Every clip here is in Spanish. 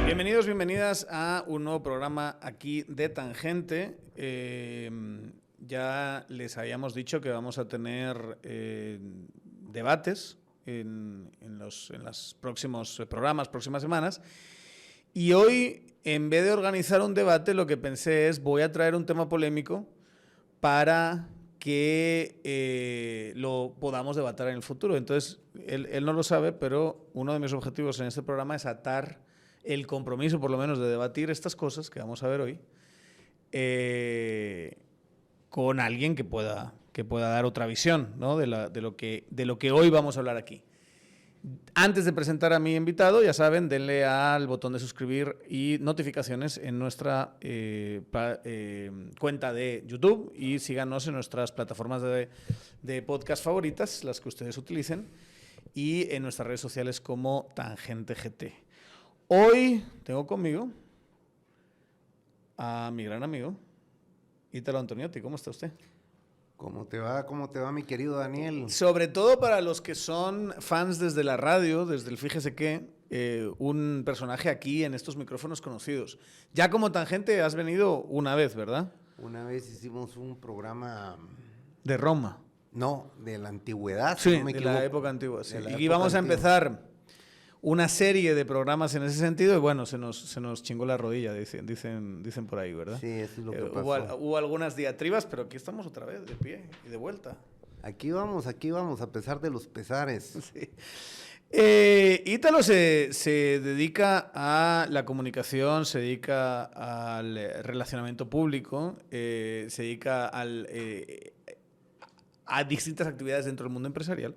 Bienvenidos, bienvenidas a un nuevo programa aquí de Tangente. Ya les habíamos dicho que vamos a tener debates en los próximos programas, próximas semanas. Y hoy, en vez de organizar un debate, lo que pensé es voy a traer un tema polémico para que lo podamos debatir en el futuro. Entonces, él no lo sabe, pero uno de mis objetivos en este programa es atar el compromiso, por lo menos, de debatir estas cosas que vamos a ver hoy con alguien que pueda dar otra visión, ¿no? de lo que hoy vamos a hablar aquí. Antes de presentar a mi invitado, ya saben, denle al botón de suscribir y notificaciones en nuestra cuenta de YouTube y síganos en nuestras plataformas de podcast favoritas, las que ustedes utilicen, y en nuestras redes sociales como Tangente GT. Hoy tengo conmigo a mi gran amigo, Ítalo Antoniotti. ¿Cómo está usted? ¿Cómo te va, mi querido Daniel? Sobre todo para los que son fans desde la radio, desde el Fíjese Qué, un personaje aquí en estos micrófonos conocidos. Ya como Tangente has venido una vez, ¿verdad? Una vez hicimos un programa... De Roma. No, de la antigüedad. Sí, no me de equivoco. la época antigua. Sí. Y época vamos a antigua. empezar una serie de programas en ese sentido y bueno, se nos chingó la rodilla, dicen por ahí, ¿verdad? Sí, eso es lo que pasó. Hubo algunas diatribas, pero aquí estamos otra vez, de pie y de vuelta. Aquí vamos, a pesar de los pesares. Sí. Ítalo se dedica a la comunicación, se dedica al relacionamiento público, se dedica a distintas actividades dentro del mundo empresarial.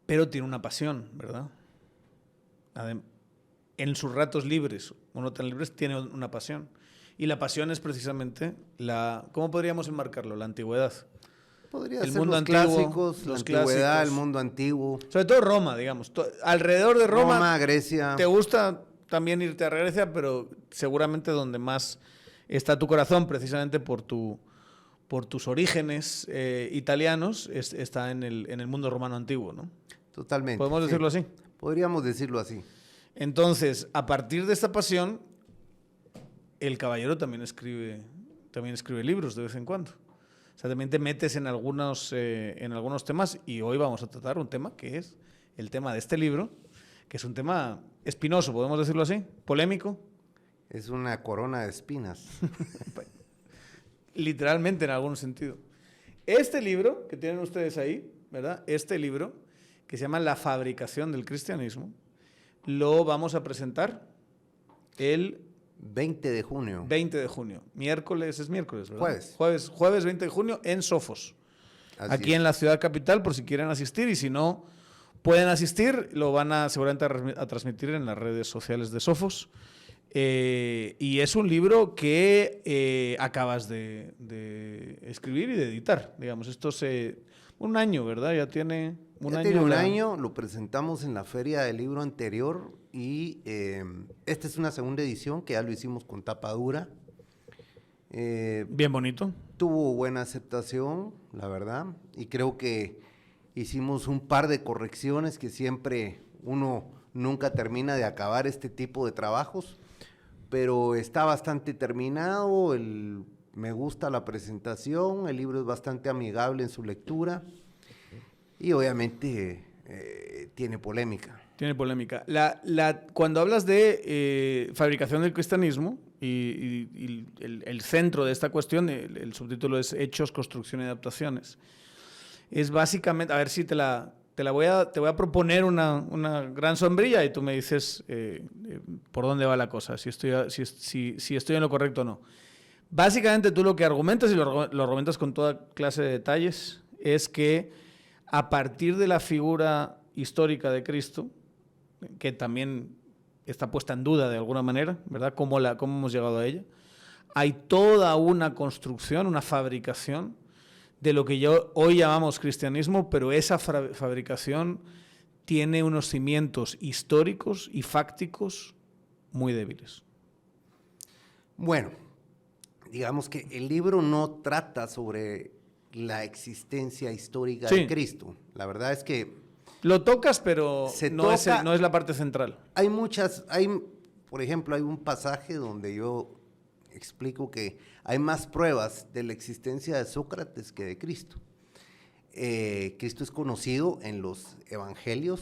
Pero tiene una pasión, ¿verdad? En sus ratos libres o no tan libres tiene una pasión. Y la pasión es precisamente ¿cómo podríamos enmarcarlo? La antigüedad. Podría El ser mundo los antiguo, clásicos, los la antigüedad, clásicos. el mundo antiguo. Sobre todo Roma, digamos. Alrededor de Roma, Grecia. Te gusta también irte a Grecia, pero seguramente donde más está tu corazón, precisamente por tus orígenes italianos, está en el mundo romano antiguo, ¿no? Totalmente. ¿Podemos decirlo así? Podríamos decirlo así. Entonces, a partir de esta pasión, el caballero también escribe libros de vez en cuando. O sea, también te metes en algunos temas y hoy vamos a tratar un tema que es el tema de este libro, que es un tema espinoso, podemos decirlo así, polémico. Es una corona de espinas. Literalmente en algún sentido. Este libro que tienen ustedes ahí, ¿verdad? Este libro, que se llama La fabricación del cristianismo, lo vamos a presentar el 20 de junio. 20 de junio. Es miércoles, ¿verdad? Jueves 20 de junio en Sofos. Así aquí es. En la ciudad capital, por si quieren asistir, y si no pueden asistir, lo van a seguramente a transmitir en las redes sociales de Sofos. Y es un libro que acabas de escribir y de editar, digamos. Esto un año, ¿verdad? Ya tiene un año. Lo presentamos en la feria del libro anterior y esta es una segunda edición que ya lo hicimos con tapa dura. Bien bonito. Tuvo buena aceptación, la verdad, y creo que hicimos un par de correcciones que siempre uno nunca termina de acabar este tipo de trabajos, pero está bastante terminado, me gusta la presentación, el libro es bastante amigable en su lectura y obviamente tiene polémica. Tiene polémica. Cuando hablas de fabricación del cristianismo y el centro de esta cuestión, el subtítulo es Hechos, Construcción y Adaptaciones, es básicamente, a ver si te voy a proponer una gran sombrilla y tú me dices por dónde va la cosa, si estoy en lo correcto o no. Básicamente tú lo que argumentas, y lo argumentas con toda clase de detalles, es que a partir de la figura histórica de Cristo, que también está puesta en duda de alguna manera, ¿verdad? ¿Cómo hemos llegado a ella? Hay toda una construcción, una fabricación de lo que hoy llamamos cristianismo, pero esa fabricación tiene unos cimientos históricos y fácticos muy débiles. Bueno, digamos que el libro no trata sobre la existencia histórica Sí. de Cristo. La verdad es que Lo tocas, pero Se no es toca- no es la parte central. por ejemplo, hay un pasaje donde yo explico que hay más pruebas de la existencia de Sócrates que de Cristo. Cristo es conocido en los evangelios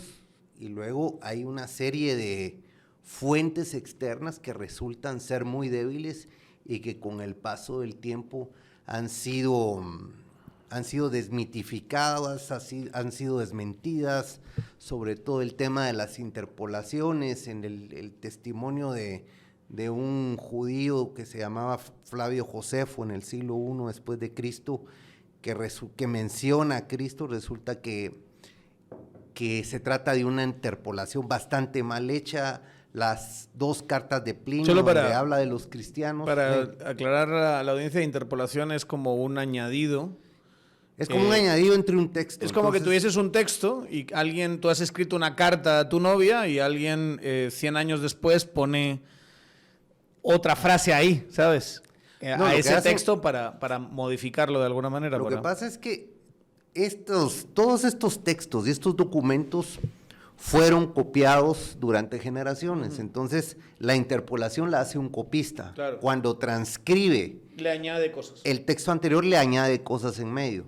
y luego hay una serie de fuentes externas que resultan ser muy débiles y que con el paso del tiempo han sido desmitificadas, han sido desmentidas, sobre todo el tema de las interpolaciones, en el testimonio de un judío que se llamaba Flavio Josefo en el siglo I después de Cristo, que menciona a Cristo. Resulta que se trata de una interpolación bastante mal hecha. Las dos cartas de Plinio, Solo donde habla de los cristianos. Para aclarar a la audiencia, interpolación es como un añadido. Es como un añadido entre un texto. Es como que tuvieses un texto y tú has escrito una carta a tu novia y alguien 100 años después pone otra frase ahí, ¿sabes? A ese texto para modificarlo de alguna manera. Lo que pasa es que todos estos textos y estos documentos fueron copiados durante generaciones. Entonces, la interpolación la hace un copista. Claro. Cuando transcribe, le añade cosas. el texto anterior le añade cosas en medio.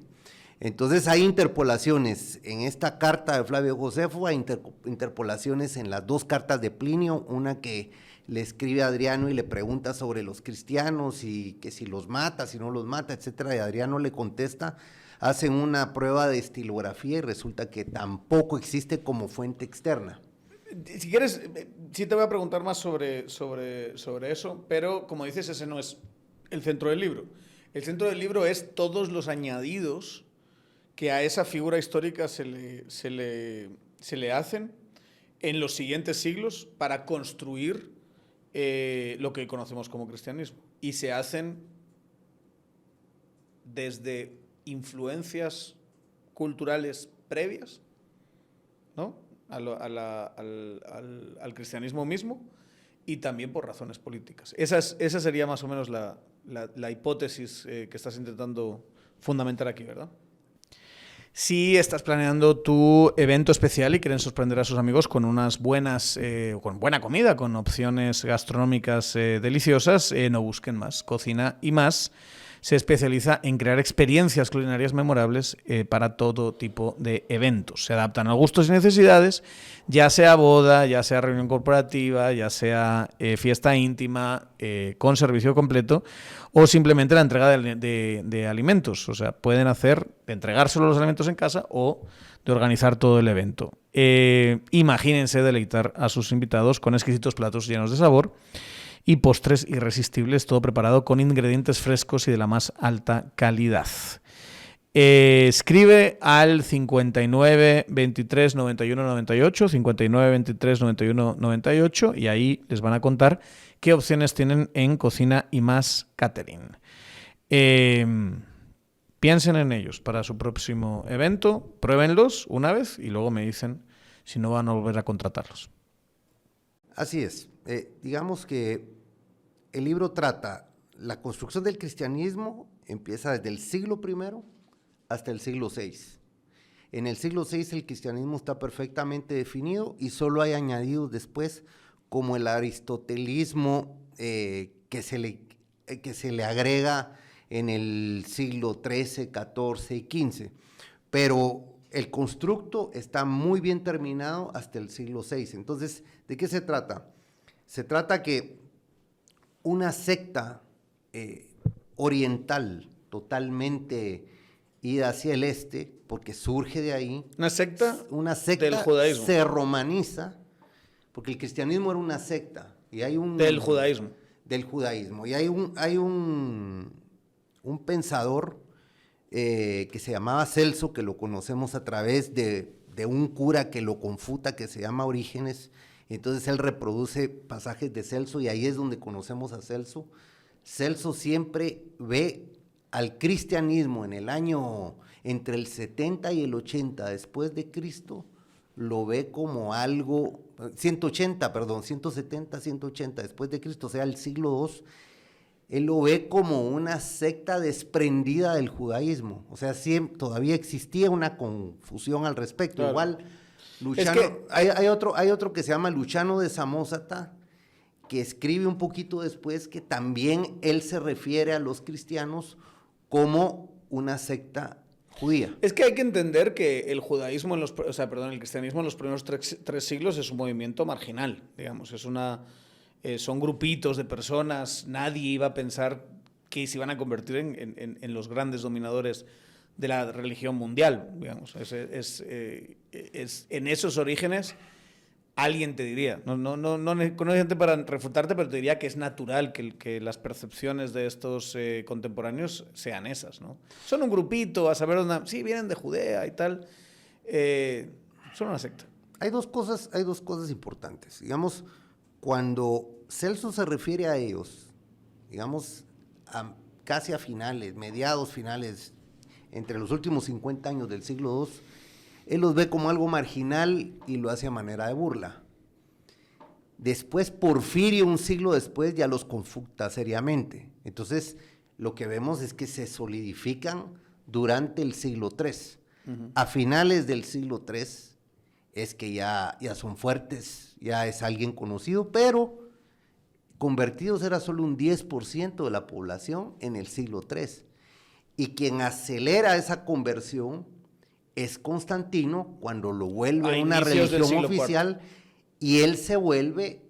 Entonces, hay interpolaciones en esta carta de Flavio Josefo, hay interpolaciones en las dos cartas de Plinio, una que le escribe a Adriano y le pregunta sobre los cristianos y que si los mata, si no los mata, etcétera, y Adriano le contesta. Hacen una prueba de estilografía y resulta que tampoco existe como fuente externa. Si quieres, sí te voy a preguntar más sobre eso, pero como dices, ese no es el centro del libro. El centro del libro es todos los añadidos que a esa figura histórica se le hacen en los siguientes siglos para construir lo que conocemos como cristianismo. Y se hacen desde influencias culturales previas, ¿no? al cristianismo mismo, y también por razones políticas. Esa sería más o menos la hipótesis que estás intentando fundamentar aquí, ¿verdad? Si estás planeando tu evento especial y quieren sorprender a sus amigos con unas buenas, con buena comida, con opciones gastronómicas deliciosas, no busquen más. Cocina y Más se especializa en crear experiencias culinarias memorables para todo tipo de eventos. Se adaptan a gustos y necesidades, ya sea boda, ya sea reunión corporativa, ya sea fiesta íntima, con servicio completo, o simplemente la entrega de alimentos. O sea, pueden entregárselo los alimentos en casa o de organizar todo el evento. Imagínense deleitar a sus invitados con exquisitos platos llenos de sabor y postres irresistibles, todo preparado con ingredientes frescos y de la más alta calidad. Escribe al 59 23 91 98, 59 23 91 98, y ahí les van a contar qué opciones tienen en Cocina y Más Catering. Piensen en ellos para su próximo evento, pruébenlos una vez y luego me dicen si no van a volver a contratarlos. Así es. Digamos que el libro trata la construcción del cristianismo, empieza desde el siglo I hasta el siglo VI. En el siglo VI el cristianismo está perfectamente definido y solo hay añadidos después, como el aristotelismo que se le agrega en el siglo XIII, XIV y XV. Pero el constructo está muy bien terminado hasta el siglo VI. Entonces, ¿de qué se trata? Se trata que una secta oriental, totalmente ida hacia el este, porque surge de ahí. Una secta del judaísmo. Se romaniza, porque el cristianismo era una secta. Y hay del judaísmo. Del judaísmo. Y hay un pensador que se llamaba Celso, que lo conocemos a través de un cura que lo confuta, que se llama Orígenes. Entonces él reproduce pasajes de Celso y ahí es donde conocemos a Celso. Celso siempre ve al cristianismo en el año entre el 70 y el 80 después de Cristo, lo ve como algo, 170, 180 después de Cristo, o sea, el siglo II, él lo ve como una secta desprendida del judaísmo. O sea, todavía existía una confusión al respecto. Claro. Igual, Luciano, hay otro que se llama Luciano de Samosata, que escribe un poquito después que también él se refiere a los cristianos como una secta judía. Es que hay que entender que el judaísmo, el cristianismo en los primeros tres siglos es un movimiento marginal, digamos, son grupitos de personas, nadie iba a pensar que se iban a convertir en los grandes dominadores de la religión mundial, digamos. En esos orígenes, alguien te diría, no conozco gente para refutarte, pero te diría que es natural que las percepciones de estos contemporáneos sean esas, ¿no? Son un grupito, a saber dónde, sí, vienen de Judea y tal, son una secta. Hay dos cosas importantes. Digamos, cuando Celso se refiere a ellos, digamos, casi a mediados finales, entre los últimos 50 años del siglo II, él los ve como algo marginal y lo hace a manera de burla. Después, Porfirio, un siglo después, ya los confuta seriamente. Entonces, lo que vemos es que se solidifican durante el siglo III. Uh-huh. A finales del siglo III es que ya son fuertes, ya es alguien conocido, pero convertidos era solo un 10% de la población en el siglo III. Y quien acelera esa conversión es Constantino, cuando lo vuelve una religión oficial, y él se vuelve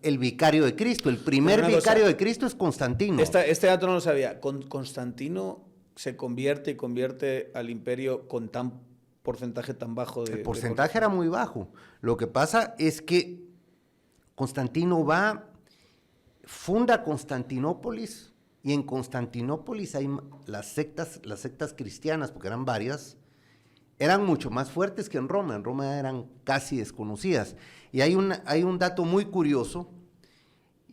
el vicario de Cristo. El primer vicario de Cristo es Constantino. Este dato no lo sabía. Constantino se convierte al imperio con tan porcentaje tan bajo de... El porcentaje era muy bajo. Lo que pasa es que Constantino funda Constantinópolis, y en Constantinópolis hay las sectas cristianas, porque eran varias, eran mucho más fuertes que en Roma. En Roma eran casi desconocidas. Y hay un dato muy curioso,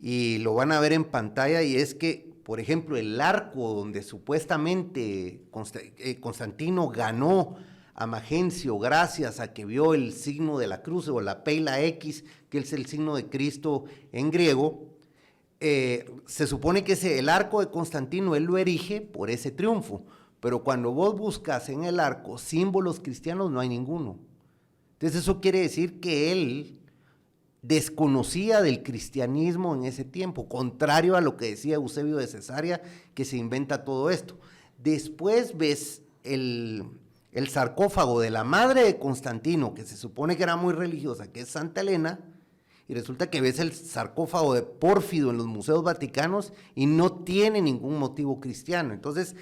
y lo van a ver en pantalla, y es que, por ejemplo, el arco donde supuestamente Constantino ganó a Magencio gracias a que vio el signo de la cruz, o la peila X, que es el signo de Cristo en griego, se supone que el arco de Constantino él lo erige por ese triunfo. Pero cuando vos buscas en el arco símbolos cristianos, no hay ninguno. Entonces eso quiere decir que él desconocía del cristianismo en ese tiempo, contrario a lo que decía Eusebio de Cesarea, que se inventa todo esto. Después ves el sarcófago de la madre de Constantino, que se supone que era muy religiosa, que es Santa Elena, y resulta que ves el sarcófago de Pórfido en los museos vaticanos y no tiene ningún motivo cristiano. Entonces,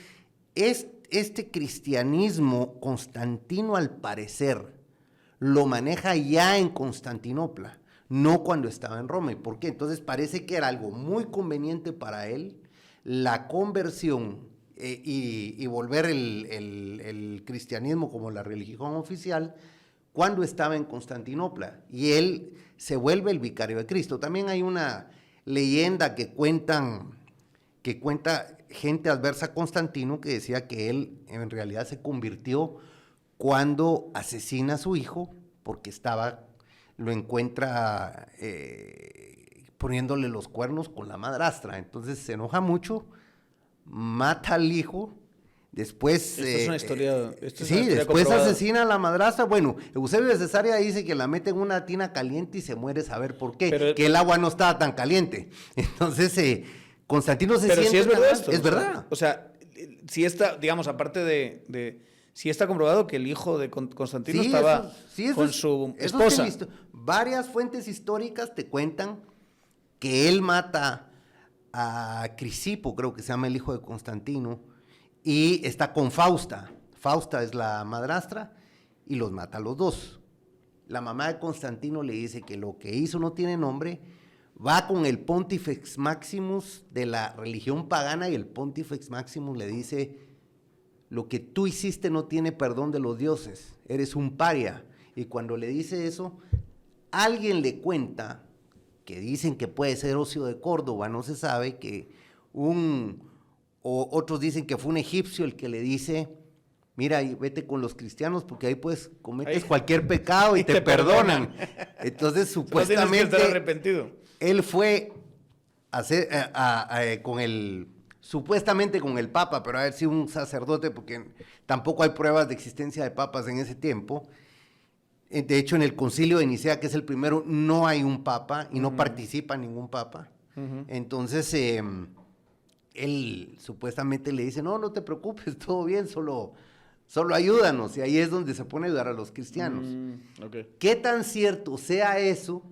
este cristianismo Constantino, al parecer, lo maneja ya en Constantinopla, no cuando estaba en Roma. ¿Y por qué? Entonces parece que era algo muy conveniente para él la conversión y volver el cristianismo como la religión oficial cuando estaba en Constantinopla, y él se vuelve el vicario de Cristo. También hay una leyenda que cuenta gente adversa a Constantino, que decía que él en realidad se convirtió cuando asesina a su hijo, porque lo encuentra poniéndole los cuernos con la madrastra. Entonces se enoja mucho, mata al hijo. Después, esto es una historia, después asesina a la madrastra. Bueno, Eusebio de Cesarea dice que la mete en una tina caliente y se muere, saber por qué, que el agua no estaba tan caliente. Entonces, Constantino se siente... Pero sí es verdad esto. Es verdad. O sea, sí está, digamos, aparte de sí está comprobado que el hijo de Constantino estaba con su esposa. Varias fuentes históricas te cuentan que él mata a Crisipo, creo que se llama el hijo de Constantino, y está con Fausta. Fausta es la madrastra, y los mata a los dos. La mamá de Constantino le dice que lo que hizo no tiene nombre, va con el Pontifex Maximus de la religión pagana, y el Pontifex Maximus le dice: lo que tú hiciste no tiene perdón de los dioses, eres un paria. Y cuando le dice eso, alguien le cuenta, que dicen que puede ser Ocio de Córdoba, no se sabe, o otros dicen que fue un egipcio el que le dice: mira, vete con los cristianos porque ahí pues cometes cualquier pecado y te perdonan. Entonces supuestamente tienes que estar arrepentido. Él fue con el, supuestamente con el Papa, pero haber sido un sacerdote, porque tampoco hay pruebas de existencia de papas en ese tiempo. De hecho, en el Concilio de Nicea, que es el primero, no hay un papa y no participa ningún papa. Entonces, él supuestamente le dice, no te preocupes, todo bien, solo ayúdanos. Y ahí es donde se pone a ayudar a los cristianos. Okay. ¿Qué tan cierto sea eso?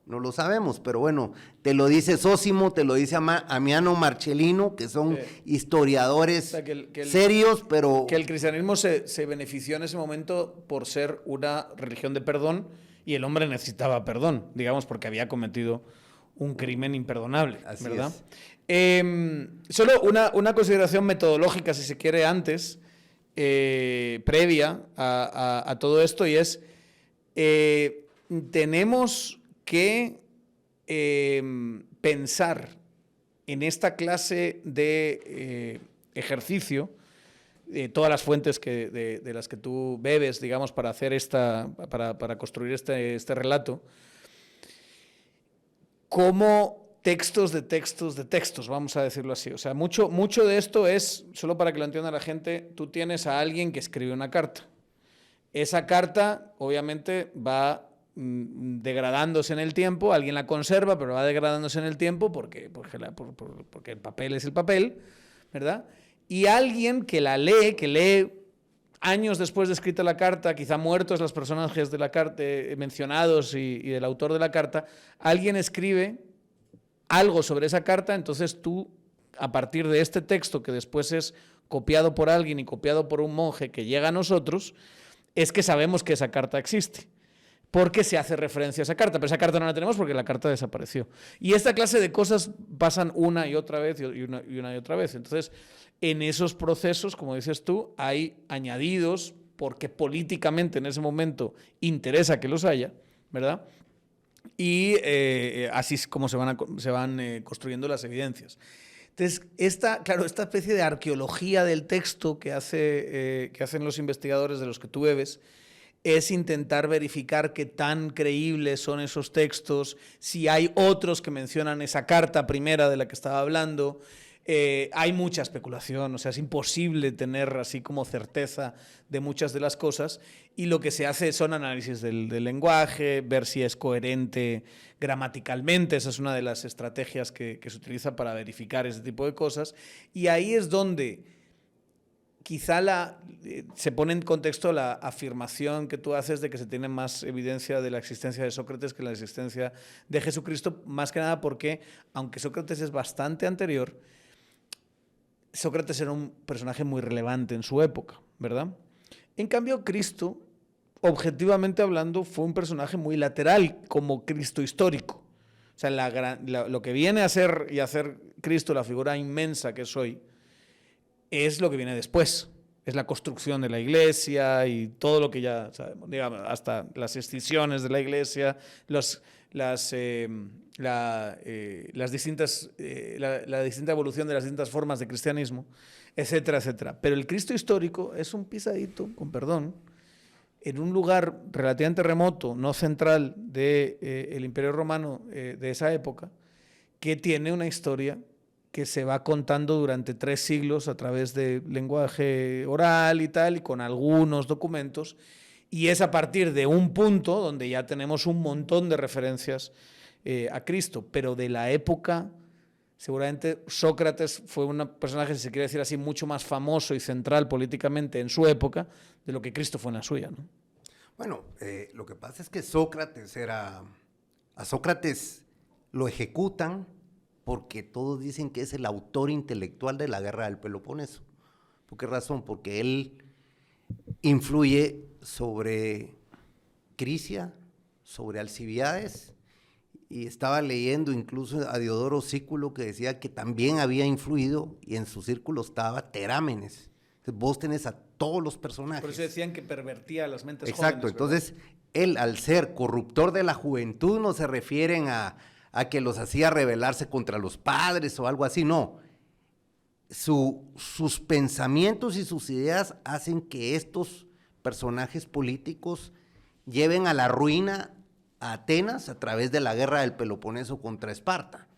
No lo sabemos, pero bueno, te lo dice Zósimo, te lo dice Amiano Marcellino, que son historiadores o sea, serios, pero... Que el cristianismo se benefició en ese momento por ser una religión de perdón, y el hombre necesitaba perdón, digamos, porque había cometido un crimen imperdonable, Así ¿verdad? Es. Solo una consideración metodológica, si se quiere, antes, previa a todo esto, y es, tenemos que pensar en esta clase de ejercicio, todas las fuentes de las que tú bebes, digamos, para hacer para construir este relato, como textos de textos, vamos a decirlo así. O sea, mucho de esto es, solo para que lo entienda la gente, tú tienes a alguien que escribe una carta. Esa carta, obviamente, va degradándose en el tiempo, alguien la conserva, pero va degradándose en el tiempo porque el papel es el papel, ¿verdad? Y alguien que lee años después de escrita la carta, quizá muertos los personajes de la carta mencionados y del autor de la carta, alguien escribe algo sobre esa carta, entonces tú, a partir de este texto que después es copiado por alguien y copiado por un monje que llega a nosotros, es que sabemos que esa carta existe, porque se hace referencia a esa carta, pero esa carta no la tenemos porque la carta desapareció. Y esta clase de cosas pasan una y otra vez y una y otra vez. Entonces, en esos procesos, como dices tú, hay añadidos porque políticamente en ese momento interesa que los haya, ¿verdad? Y así es como se van construyendo las evidencias. Entonces, esta especie de arqueología del texto que hacen los investigadores de los que tú bebes, es intentar verificar qué tan creíbles son esos textos, si hay otros que mencionan esa carta primera de la que estaba hablando. Hay mucha especulación, o sea, es imposible tener así como certeza de muchas de las cosas, y lo que se hace son análisis del lenguaje, ver si es coherente gramaticalmente. Esa es una de las estrategias que se utiliza para verificar ese tipo de cosas, y ahí es donde quizá se pone en contexto la afirmación que tú haces de que se tiene más evidencia de la existencia de Sócrates que la existencia de Jesucristo, más que nada porque, aunque Sócrates es bastante anterior, Sócrates era un personaje muy relevante en su época, ¿verdad? En cambio, Cristo, objetivamente hablando, fue un personaje muy lateral como Cristo histórico. O sea, lo que viene a ser y a hacer Cristo, la figura inmensa que es hoy, es lo que viene después. Es la construcción de la iglesia y todo lo que ya sabemos, digamos, hasta las escisiones de la iglesia, la distinta evolución de las distintas formas de cristianismo, etcétera, etcétera. Pero el Cristo histórico es un pisadito, con perdón, en un lugar relativamente remoto, no central del Imperio Romano de esa época, que tiene una historia que se va contando durante 3 siglos a través de lenguaje oral y tal, y con algunos documentos, y es a partir de un punto donde ya tenemos un montón de referencias a Cristo, pero de la época, seguramente Sócrates fue un personaje, si se quiere decir así, mucho más famoso y central políticamente en su época de lo que Cristo fue en la suya, ¿no? Bueno, lo que pasa es que a Sócrates lo ejecutan porque todos dicen que es el autor intelectual de la guerra del Peloponeso. ¿Por qué razón? Porque él influye sobre Crisia, sobre Alcibiades, y estaba leyendo incluso a Diodoro Sículo, que decía que también había influido, y en su círculo estaba Terámenes. Entonces, vos tenés a todos los personajes. Por eso decían que pervertía las mentes Exacto, jóvenes. Entonces, él, al ser corruptor de la juventud, no se refieren a que los hacía rebelarse contra los padres o algo así, no. Sus pensamientos y sus ideas hacen que estos personajes políticos lleven a la ruina a Atenas a través de la guerra del Peloponeso contra Esparta.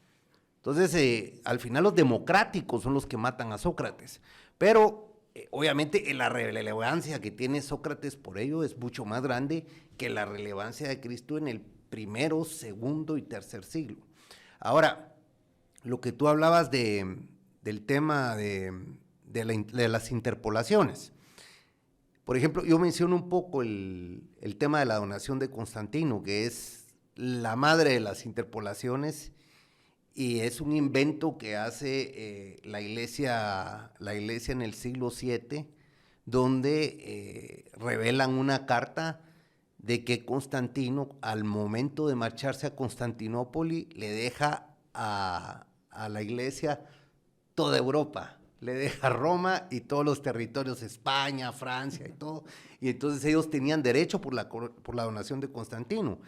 Entonces, al final los democráticos son los que matan a Sócrates, pero obviamente la relevancia que tiene Sócrates por ello es mucho más grande que la relevancia de Cristo en el primero, segundo y tercer siglo. Ahora, lo que tú hablabas del tema de las interpolaciones. Por ejemplo, yo menciono un poco el tema de la donación de Constantino, que es la madre de las interpolaciones y es un invento que hace la iglesia en el siglo VII, donde revelan una carta de que Constantino, al momento de marcharse a Constantinopla, le deja a la iglesia toda Europa, le deja Roma y todos los territorios, España, Francia y todo, y entonces ellos tenían derecho por la donación de Constantino.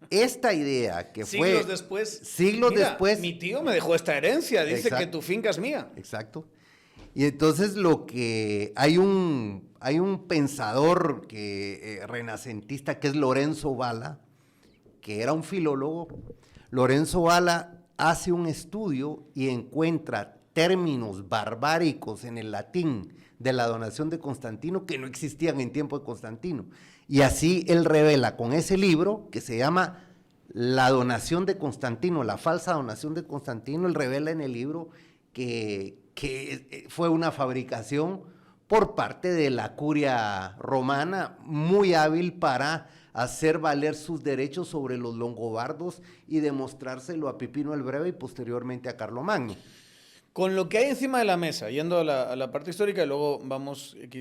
Esta idea que siglos fue... Siglos mira, después... Mi tío me dejó esta herencia, dice exacto, que tu finca es mía. Exacto. Y entonces hay un pensador renacentista que es Lorenzo Valla, que era un filólogo. Lorenzo Valla hace un estudio y encuentra términos barbáricos en el latín de la donación de Constantino que no existían en tiempo de Constantino. Y así él revela con ese libro que se llama La donación de Constantino, la falsa donación de Constantino, él revela en el libro que fue una fabricación por parte de la curia romana muy hábil para hacer valer sus derechos sobre los longobardos y demostrárselo a Pipino el Breve y posteriormente a Carlomagno. Con lo que hay encima de la mesa, yendo a la parte histórica, y luego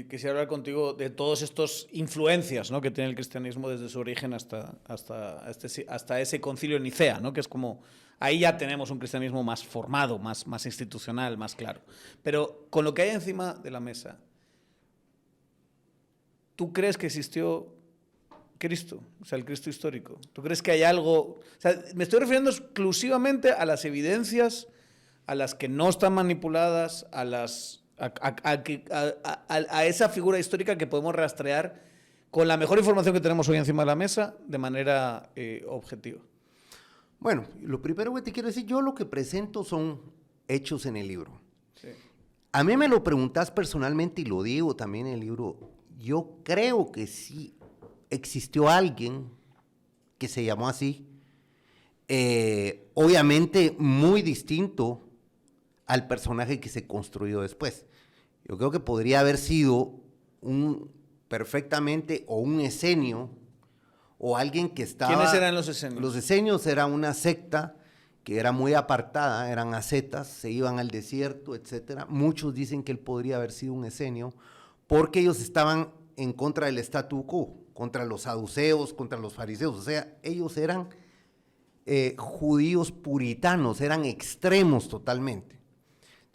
quisiera hablar contigo de todas estas influencias, ¿no?, que tiene el cristianismo desde su origen hasta ese concilio de Nicea, ¿no?, que es como, ahí ya tenemos un cristianismo más formado, más institucional, más claro. Pero con lo que hay encima de la mesa, ¿tú crees que existió Cristo? O sea, el Cristo histórico. ¿Tú crees que hay algo? O sea, me estoy refiriendo exclusivamente a las evidencias a las que no están manipuladas, a esa figura histórica que podemos rastrear con la mejor información que tenemos hoy encima de la mesa de manera objetiva. Bueno, lo primero que te quiero decir, yo lo que presento son hechos en el libro. Sí. A mí me lo preguntás personalmente y lo digo también en el libro, yo creo que sí existió alguien que se llamó así, obviamente muy distinto al personaje que se construyó después. Yo creo que podría haber sido perfectamente un esenio o alguien que estaba... ¿Quiénes eran los esenios? Los esenios era una secta que era muy apartada, eran ascetas, se iban al desierto, etcétera. Muchos dicen que él podría haber sido un esenio porque ellos estaban en contra del statu quo, contra los saduceos, contra los fariseos. O sea, ellos eran judíos puritanos, eran extremos totalmente.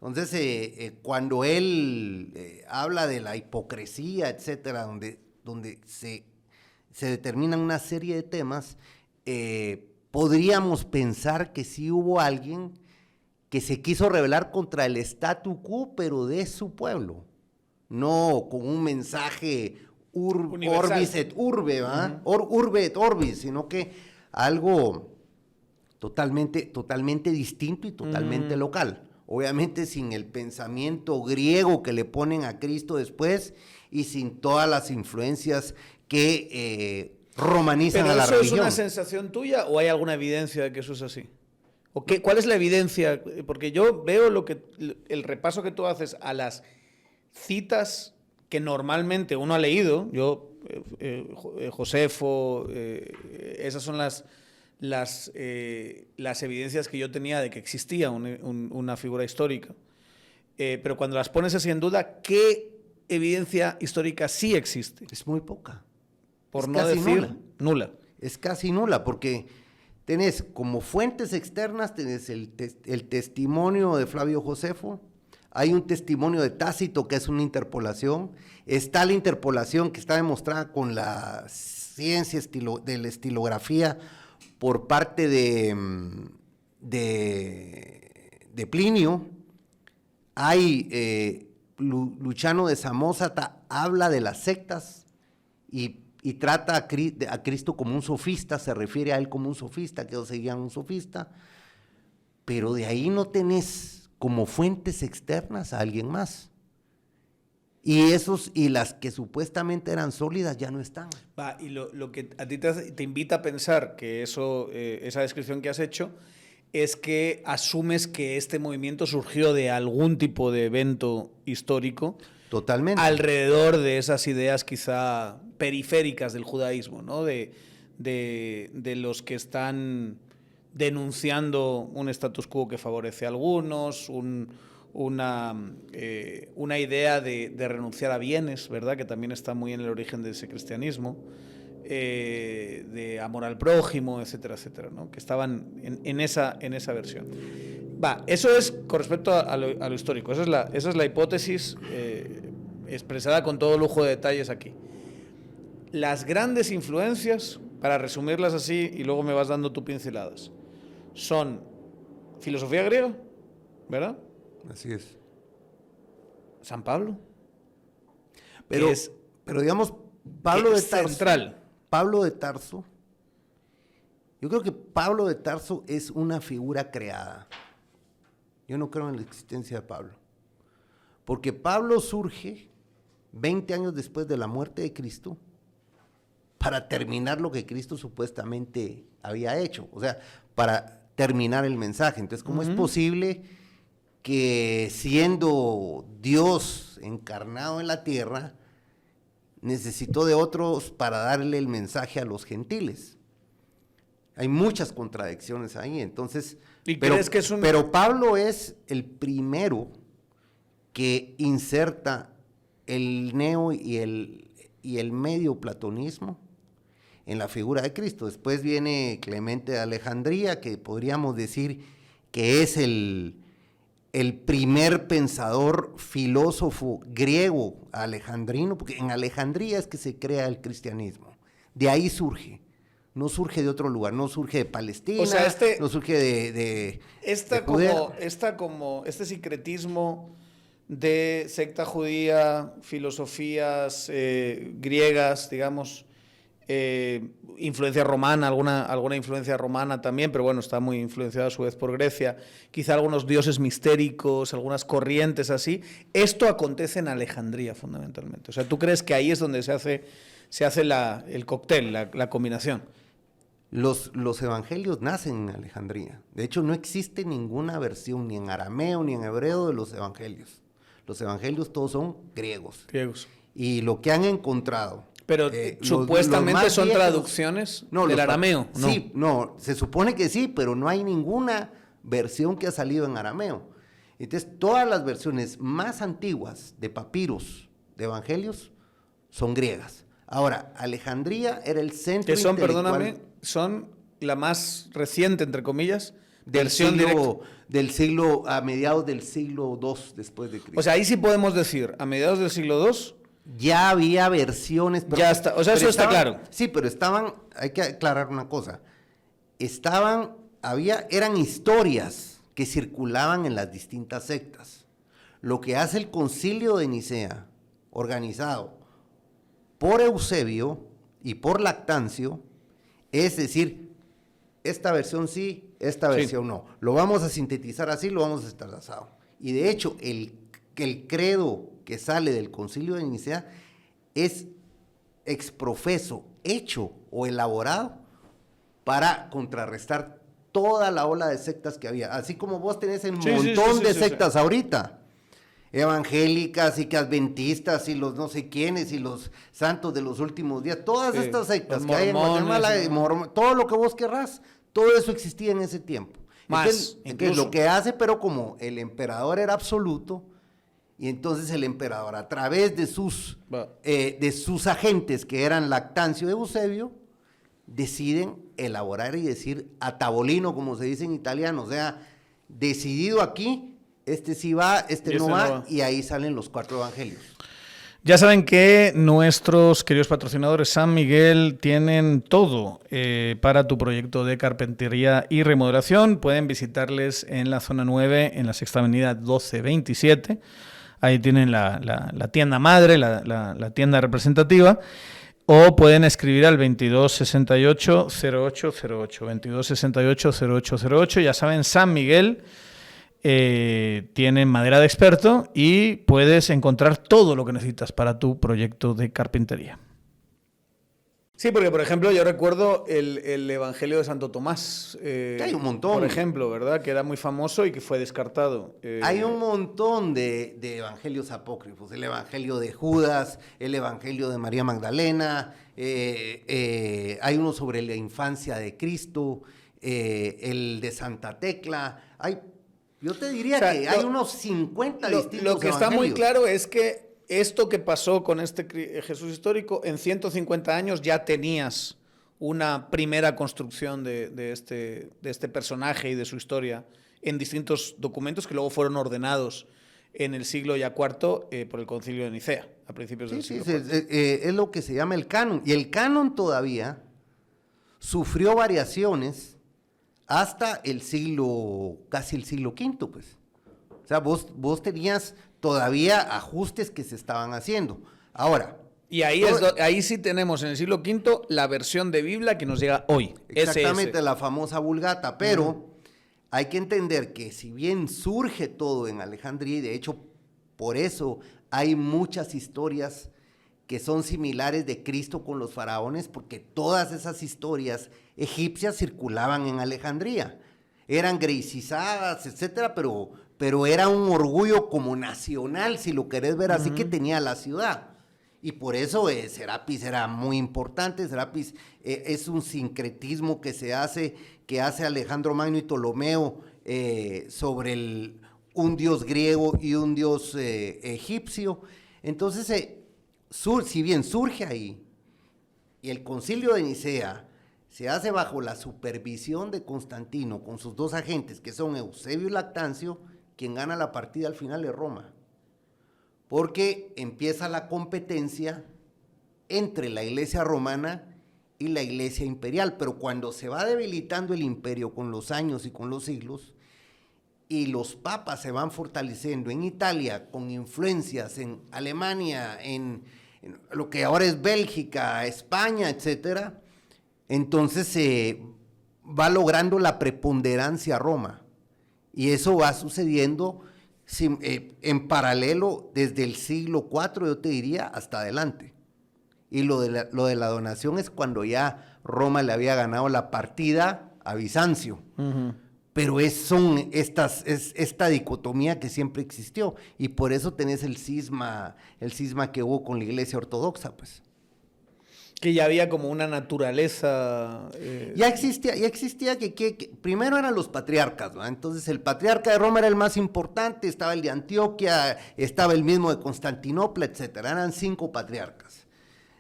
Entonces, cuando él habla de la hipocresía, etcétera, donde se determinan una serie de temas, podríamos pensar que sí hubo alguien que se quiso rebelar contra el statu quo, pero de su pueblo, no con un mensaje orbis et urbe, ¿verdad? Urbe et orbis, sino que algo totalmente distinto y totalmente local. Obviamente sin el pensamiento griego que le ponen a Cristo después y sin todas las influencias que romanizan a la religión. ¿Pero eso es una sensación tuya o hay alguna evidencia de que eso es así? ¿O cuál es la evidencia? Porque yo veo el repaso que tú haces a las citas que normalmente uno ha leído, Josefo, esas son las evidencias que yo tenía de que existía una figura histórica. Pero cuando las pones así en duda, ¿qué evidencia histórica sí existe? Es muy poca. Por no decir nula. Es casi nula, porque tenés como fuentes externas, tenés el testimonio de Flavio Josefo, hay un testimonio de Tácito que es una interpolación, está la interpolación que está demostrada con la ciencia de la estilografía por parte de Plinio. Hay Luciano de Samosata habla de las sectas y trata a Cristo como un sofista, se refiere a él como un sofista, que ellos seguían un sofista. pero de ahí no tenés como fuentes externas a alguien más. Y las que supuestamente eran sólidas ya no están. Va, y lo que a ti te invita a pensar que esa descripción que has hecho es que asumes que este movimiento surgió de algún tipo de evento histórico. Totalmente. Alrededor de esas ideas quizá periféricas del judaísmo, ¿no? De los que están denunciando un status quo que favorece a algunos, una idea de renunciar a bienes, ¿verdad? Que también está muy en el origen de ese cristianismo, de amor al prójimo, etcétera, etcétera, ¿no? Que estaban en esa versión. Va, eso es con respecto a lo histórico, esa es la hipótesis expresada con todo lujo de detalles aquí. Las grandes influencias, para resumirlas así y luego me vas dando tus pinceladas, son filosofía griega, ¿verdad? Así es. San Pablo. Pero digamos, Pablo de Tarso. Central. Pablo de Tarso. Yo creo que Pablo de Tarso es una figura creada. Yo no creo en la existencia de Pablo. Porque Pablo surge 20 años después de la muerte de Cristo para terminar lo que Cristo supuestamente había hecho. O sea, para terminar el mensaje. Entonces, ¿cómo es posible que siendo Dios encarnado en la tierra, necesitó de otros para darle el mensaje a los gentiles? Hay muchas contradicciones ahí, entonces, pero Pablo es el primero que inserta el neo y el medio platonismo en la figura de Cristo. Después viene Clemente de Alejandría, que podríamos decir que es el primer pensador filósofo griego alejandrino, porque en Alejandría es que se crea el cristianismo. De ahí surge, no surge de otro lugar, no surge de Palestina, o sea, no surge de este sincretismo de secta judía, filosofías griegas, digamos, influencia romana, alguna influencia romana también, pero bueno, está muy influenciada a su vez por Grecia, quizá algunos dioses mistéricos, algunas corrientes así. Esto acontece en Alejandría fundamentalmente. O sea, ¿tú crees que ahí es donde se hace el cóctel, la combinación? Los evangelios nacen en Alejandría. De hecho, no existe ninguna versión ni en arameo ni en hebreo de los evangelios. Los evangelios todos son griegos. Y lo que han encontrado... Pero supuestamente son viejos, traducciones del arameo, ¿no? Sí, no, se supone que sí, pero no hay ninguna versión que ha salido en arameo. Entonces, todas las versiones más antiguas de papiros de evangelios son griegas. Ahora, Alejandría era el centro intelectual. Perdóname, son la más reciente, entre comillas, del siglo, a mediados del siglo II después de Cristo. O sea, ahí sí podemos decir, a mediados del siglo II... Ya había versiones. Pero, ya está, o sea, eso está claro. Sí, pero hay que aclarar una cosa. Eran historias que circulaban en las distintas sectas. Lo que hace el Concilio de Nicea, organizado por Eusebio y por Lactancio, es decir, esta versión sí, esta versión no. Lo vamos a sintetizar así, lo vamos a destazar. Y de hecho, el credo que sale del Concilio de Nicea es exprofeso, hecho o elaborado para contrarrestar toda la ola de sectas que había. Así como vos tenés un montón de sectas ahorita, evangélicas y que adventistas y los no sé quiénes y los santos de los últimos días, todas estas sectas que hay en Guatemala, todo lo que vos querrás, todo eso existía en ese tiempo. Entonces, lo que hace, pero como el emperador era absoluto, y entonces el emperador, a través de sus agentes, que eran Lactancio y Eusebio, deciden elaborar y decir a tavolino, como se dice en italiano, o sea, decidido aquí, este sí va, este no va, y ahí salen los 4 evangelios. Ya saben que nuestros queridos patrocinadores San Miguel tienen todo para tu proyecto de carpintería y remodelación. Pueden visitarles en la zona 9, en la Sexta Avenida 1227. Ahí tienen la tienda madre, la tienda representativa. o pueden escribir al 2268-0808, 2268-0808. Ya saben, San Miguel tiene madera de experto y puedes encontrar todo lo que necesitas para tu proyecto de carpintería. Sí, porque por ejemplo yo recuerdo el Evangelio de Santo Tomás. Hay un montón. Por ejemplo, ¿verdad? Que era muy famoso y que fue descartado. Hay un montón de evangelios apócrifos. El Evangelio de Judas, el Evangelio de María Magdalena, hay uno sobre la infancia de Cristo, el de Santa Tecla. Yo te diría que hay unos 50 distintos Lo que está muy evangelios. claro es que esto que pasó con este Jesús histórico, en 150 años ya tenías una primera construcción de este personaje y de su historia en distintos documentos que luego fueron ordenados en el siglo ya IV por el Concilio de Nicea, a principios del siglo IV. Es lo que se llama el canon. Y el canon todavía sufrió variaciones hasta casi el siglo V, pues. O sea, vos tenías todavía ajustes que se estaban haciendo. Ahora. Y ahí sí tenemos en el siglo V la versión de Biblia que nos llega hoy. Exactamente, la famosa Vulgata. Pero hay que entender que si bien surge todo en Alejandría, y de hecho por eso hay muchas historias que son similares de Cristo con los faraones, porque todas esas historias egipcias circulaban en Alejandría. Eran grecizadas, etcétera, pero era un orgullo como nacional, si lo querés ver así, que tenía la ciudad. Y por eso Serapis era muy importante. Serapis es un sincretismo que hace Alejandro Magno y Ptolomeo sobre un dios griego y un dios egipcio. Entonces, si bien surge ahí, y el Concilio de Nicea se hace bajo la supervisión de Constantino con sus dos agentes, que son Eusebio y Lactancio, quien gana la partida al final es Roma, porque empieza la competencia entre la iglesia romana y la iglesia imperial, pero cuando se va debilitando el imperio con los años y con los siglos, y los papas se van fortaleciendo en Italia, con influencias en Alemania, en lo que ahora es Bélgica, España, etcétera, entonces se va logrando la preponderancia Roma. Y eso va sucediendo en paralelo desde el siglo IV, yo te diría, hasta adelante. Y lo de la donación es cuando ya Roma le había ganado la partida a Bizancio. Pero esta dicotomía que siempre existió. Y por eso tenés el cisma que hubo con la iglesia ortodoxa, pues. Que ya había como una naturaleza. Ya existía que primero eran los patriarcas, ¿no? Entonces el patriarca de Roma era el más importante, estaba el de Antioquia, estaba el mismo de Constantinopla, etcétera. Eran 5 patriarcas.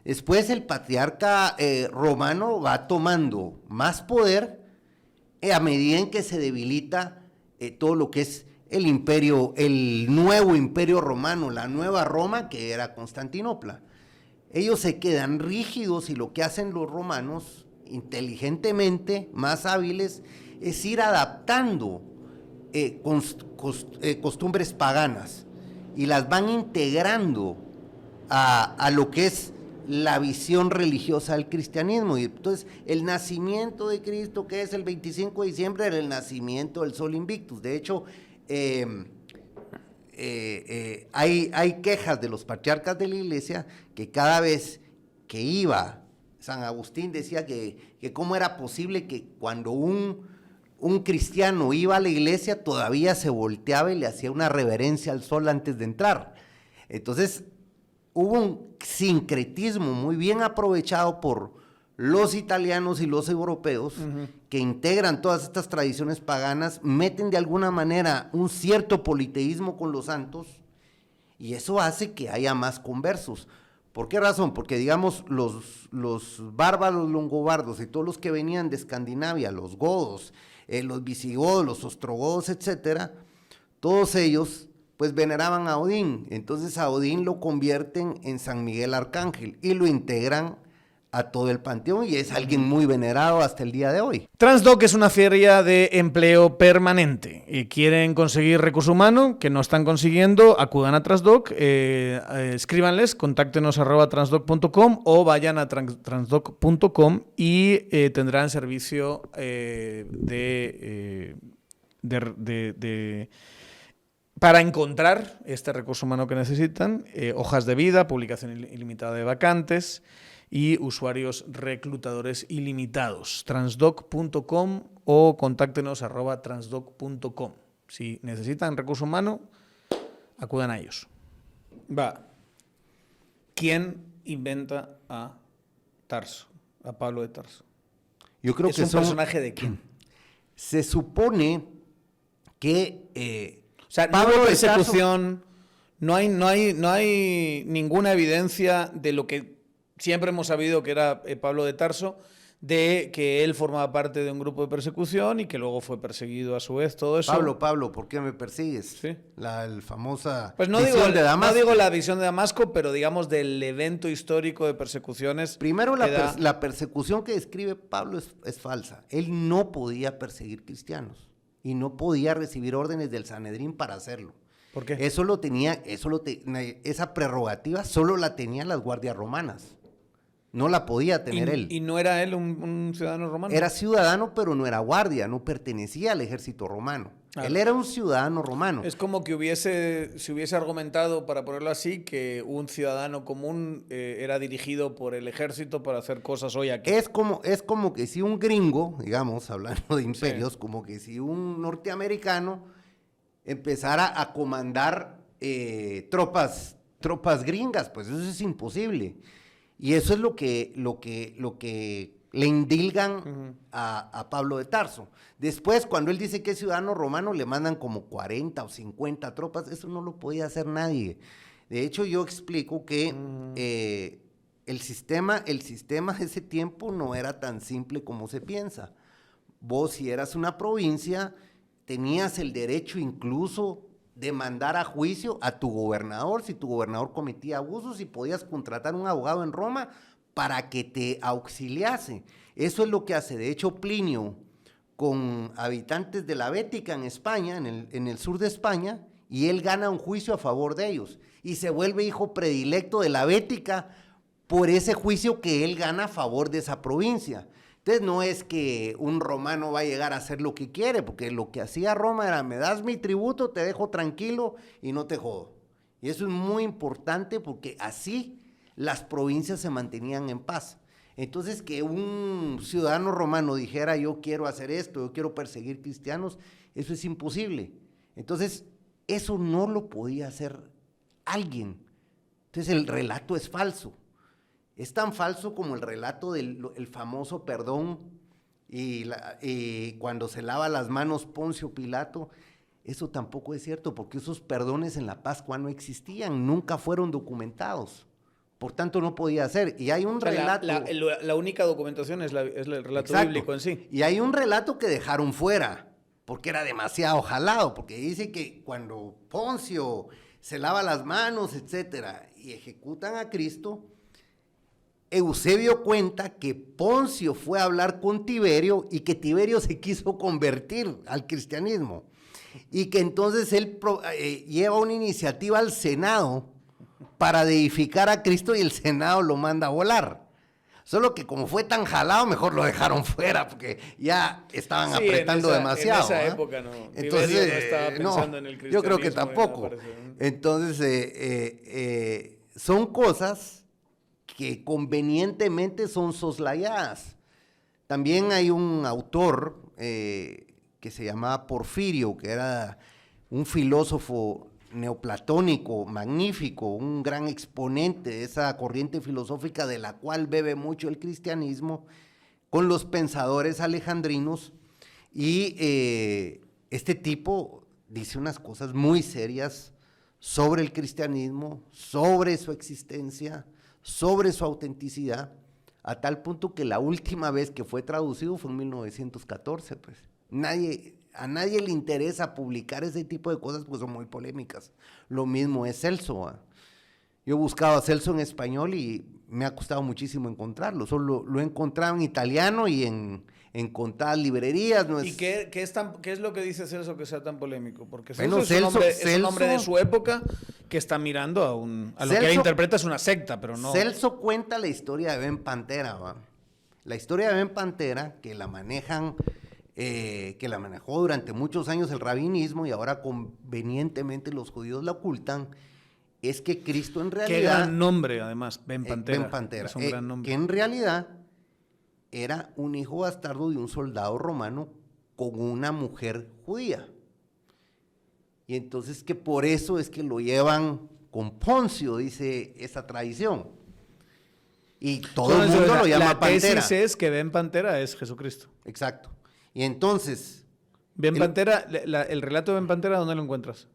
Después el patriarca romano va tomando más poder a medida en que se debilita todo lo que es el imperio, el nuevo imperio romano, la nueva Roma, que era Constantinopla. Ellos se quedan rígidos y lo que hacen los romanos, inteligentemente, más hábiles, es ir adaptando costumbres paganas y las van integrando a lo que es la visión religiosa del cristianismo. Y entonces el nacimiento de Cristo, que es el 25 de diciembre, era el nacimiento del Sol Invictus. De hecho, hay quejas de los patriarcas de la iglesia que cada vez que iba San Agustín decía que cómo era posible que cuando un cristiano iba a la iglesia todavía se volteaba y le hacía una reverencia al sol antes de entrar. Entonces hubo un sincretismo muy bien aprovechado por los italianos y los europeos, que integran todas estas tradiciones paganas, meten de alguna manera un cierto politeísmo con los santos, y eso hace que haya más conversos. ¿Por qué razón? Porque, digamos, los bárbaros longobardos y todos los que venían de Escandinavia, los godos, los visigodos, los ostrogodos, etcétera, todos ellos pues veneraban a Odín. Entonces a Odín lo convierten en San Miguel Arcángel y lo integran a todo el panteón y es alguien muy venerado hasta el día de hoy. Transdoc es una feria de empleo permanente y quieren conseguir recurso humano que no están consiguiendo, acudan a Transdoc, escríbanles, contáctenos @transdoc.com o vayan a transdoc.com y tendrán servicio para encontrar este recurso humano que necesitan, hojas de vida, publicación ilimitada de vacantes y usuarios reclutadores ilimitados. Transdoc.com o contáctenos @transdoc.com. Si necesitan recurso humano, acudan a ellos. ¿Quién inventa a Tarso, a Pablo de Tarso? Yo creo ¿Es que un personaje de quién? Se supone que o sea, Pablo no hay de Tarso, persecución, no hay ninguna evidencia de lo que siempre hemos sabido que era Pablo de Tarso, de que él formaba parte de un grupo de persecución y que luego fue perseguido a su vez, todo eso. Pablo, ¿por qué me persigues? Sí. La famosa Pues no visión de Damasco. No digo la visión de Damasco, pero digamos del evento histórico de persecuciones. Primero, la persecución que describe Pablo es falsa. Él no podía perseguir cristianos y no podía recibir órdenes del Sanedrín para hacerlo. ¿Por qué? Esa prerrogativa solo la tenían las guardias romanas. No la podía tener él. ¿Y no era él un ciudadano romano? Era ciudadano, pero no era guardia, no pertenecía al ejército romano. Claro. Él era un ciudadano romano. Es como que se hubiese argumentado, para ponerlo así, que un ciudadano común era dirigido por el ejército para hacer cosas hoy aquí. Es como que si un gringo, digamos, hablando de imperios, sí, como que si un norteamericano empezara a comandar tropas gringas, pues eso es imposible. Y eso es lo que le indilgan a Pablo de Tarso. Después, cuando él dice que es ciudadano romano, le mandan como 40 o 50 tropas. Eso no lo podía hacer nadie. De hecho, yo explico que el sistema de ese tiempo no era tan simple como se piensa. Vos, si eras una provincia, tenías el derecho incluso de mandar a juicio a tu gobernador si tu gobernador cometía abusos y podías contratar un abogado en Roma para que te auxiliase. Eso es lo que hace, de hecho, Plinio con habitantes de la Bética en España, en el sur de España, y él gana un juicio a favor de ellos y se vuelve hijo predilecto de la Bética por ese juicio que él gana a favor de esa provincia. Entonces no es que un romano va a llegar a hacer lo que quiere, porque lo que hacía Roma era, me das mi tributo, te dejo tranquilo y no te jodo. Y eso es muy importante porque así las provincias se mantenían en paz. Entonces que un ciudadano romano dijera, yo quiero hacer esto, yo quiero perseguir cristianos, eso es imposible. Entonces eso no lo podía hacer alguien. Entonces el relato es falso. Es tan falso como el relato del famoso perdón y cuando se lava las manos Poncio Pilato. Eso tampoco es cierto, porque esos perdones en la Pascua no existían, nunca fueron documentados. Por tanto, no podía ser. Y hay un relato... La única documentación es el relato exacto, bíblico en sí. Y hay un relato que dejaron fuera, porque era demasiado jalado, porque dice que cuando Poncio se lava las manos, etcétera, y ejecutan a Cristo... Eusebio cuenta que Poncio fue a hablar con Tiberio y que Tiberio se quiso convertir al cristianismo y que entonces él lleva una iniciativa al Senado para deificar a Cristo y el Senado lo manda a volar. Solo que como fue tan jalado, mejor lo dejaron fuera porque ya estaban apretando demasiado. En esa época no. Entonces, Tiberio no estaba pensando en el cristianismo. Yo creo que tampoco. Entonces, son cosas que convenientemente son soslayadas. También hay un autor que se llamaba Porfirio, que era un filósofo neoplatónico, magnífico, un gran exponente de esa corriente filosófica de la cual bebe mucho el cristianismo, con los pensadores alejandrinos, y este tipo dice unas cosas muy serias sobre el cristianismo, sobre su existencia, sobre su autenticidad, a tal punto que la última vez que fue traducido fue en 1914, pues. A nadie le interesa publicar ese tipo de cosas porque son muy polémicas. Lo mismo es Celso. Yo he buscado a Celso en español y me ha costado muchísimo encontrarlo. Solo lo he encontrado en italiano y en contadas librerías. No es... ¿Y qué es lo que dice Celso que sea tan polémico? Porque Bueno, Celso es un hombre de su época que está mirando a lo que él interpreta es una secta, pero no... Celso cuenta la historia de Ben Pantera, ¿va? La historia de Ben Pantera, que la manejó durante muchos años el rabinismo y ahora convenientemente los judíos la ocultan, es que Cristo en realidad... Qué gran nombre, además, Ben Pantera. Ben Pantera. Es un gran nombre. Que en realidad era un hijo bastardo de un soldado romano con una mujer judía. Y entonces que por eso es que lo llevan con Poncio, dice esa tradición. Y todo el mundo lo llama Pantera. La tesis es que Ben Pantera es Jesucristo. Exacto. Y entonces... Pantera, el relato de Ben Pantera, ¿dónde lo encuentras?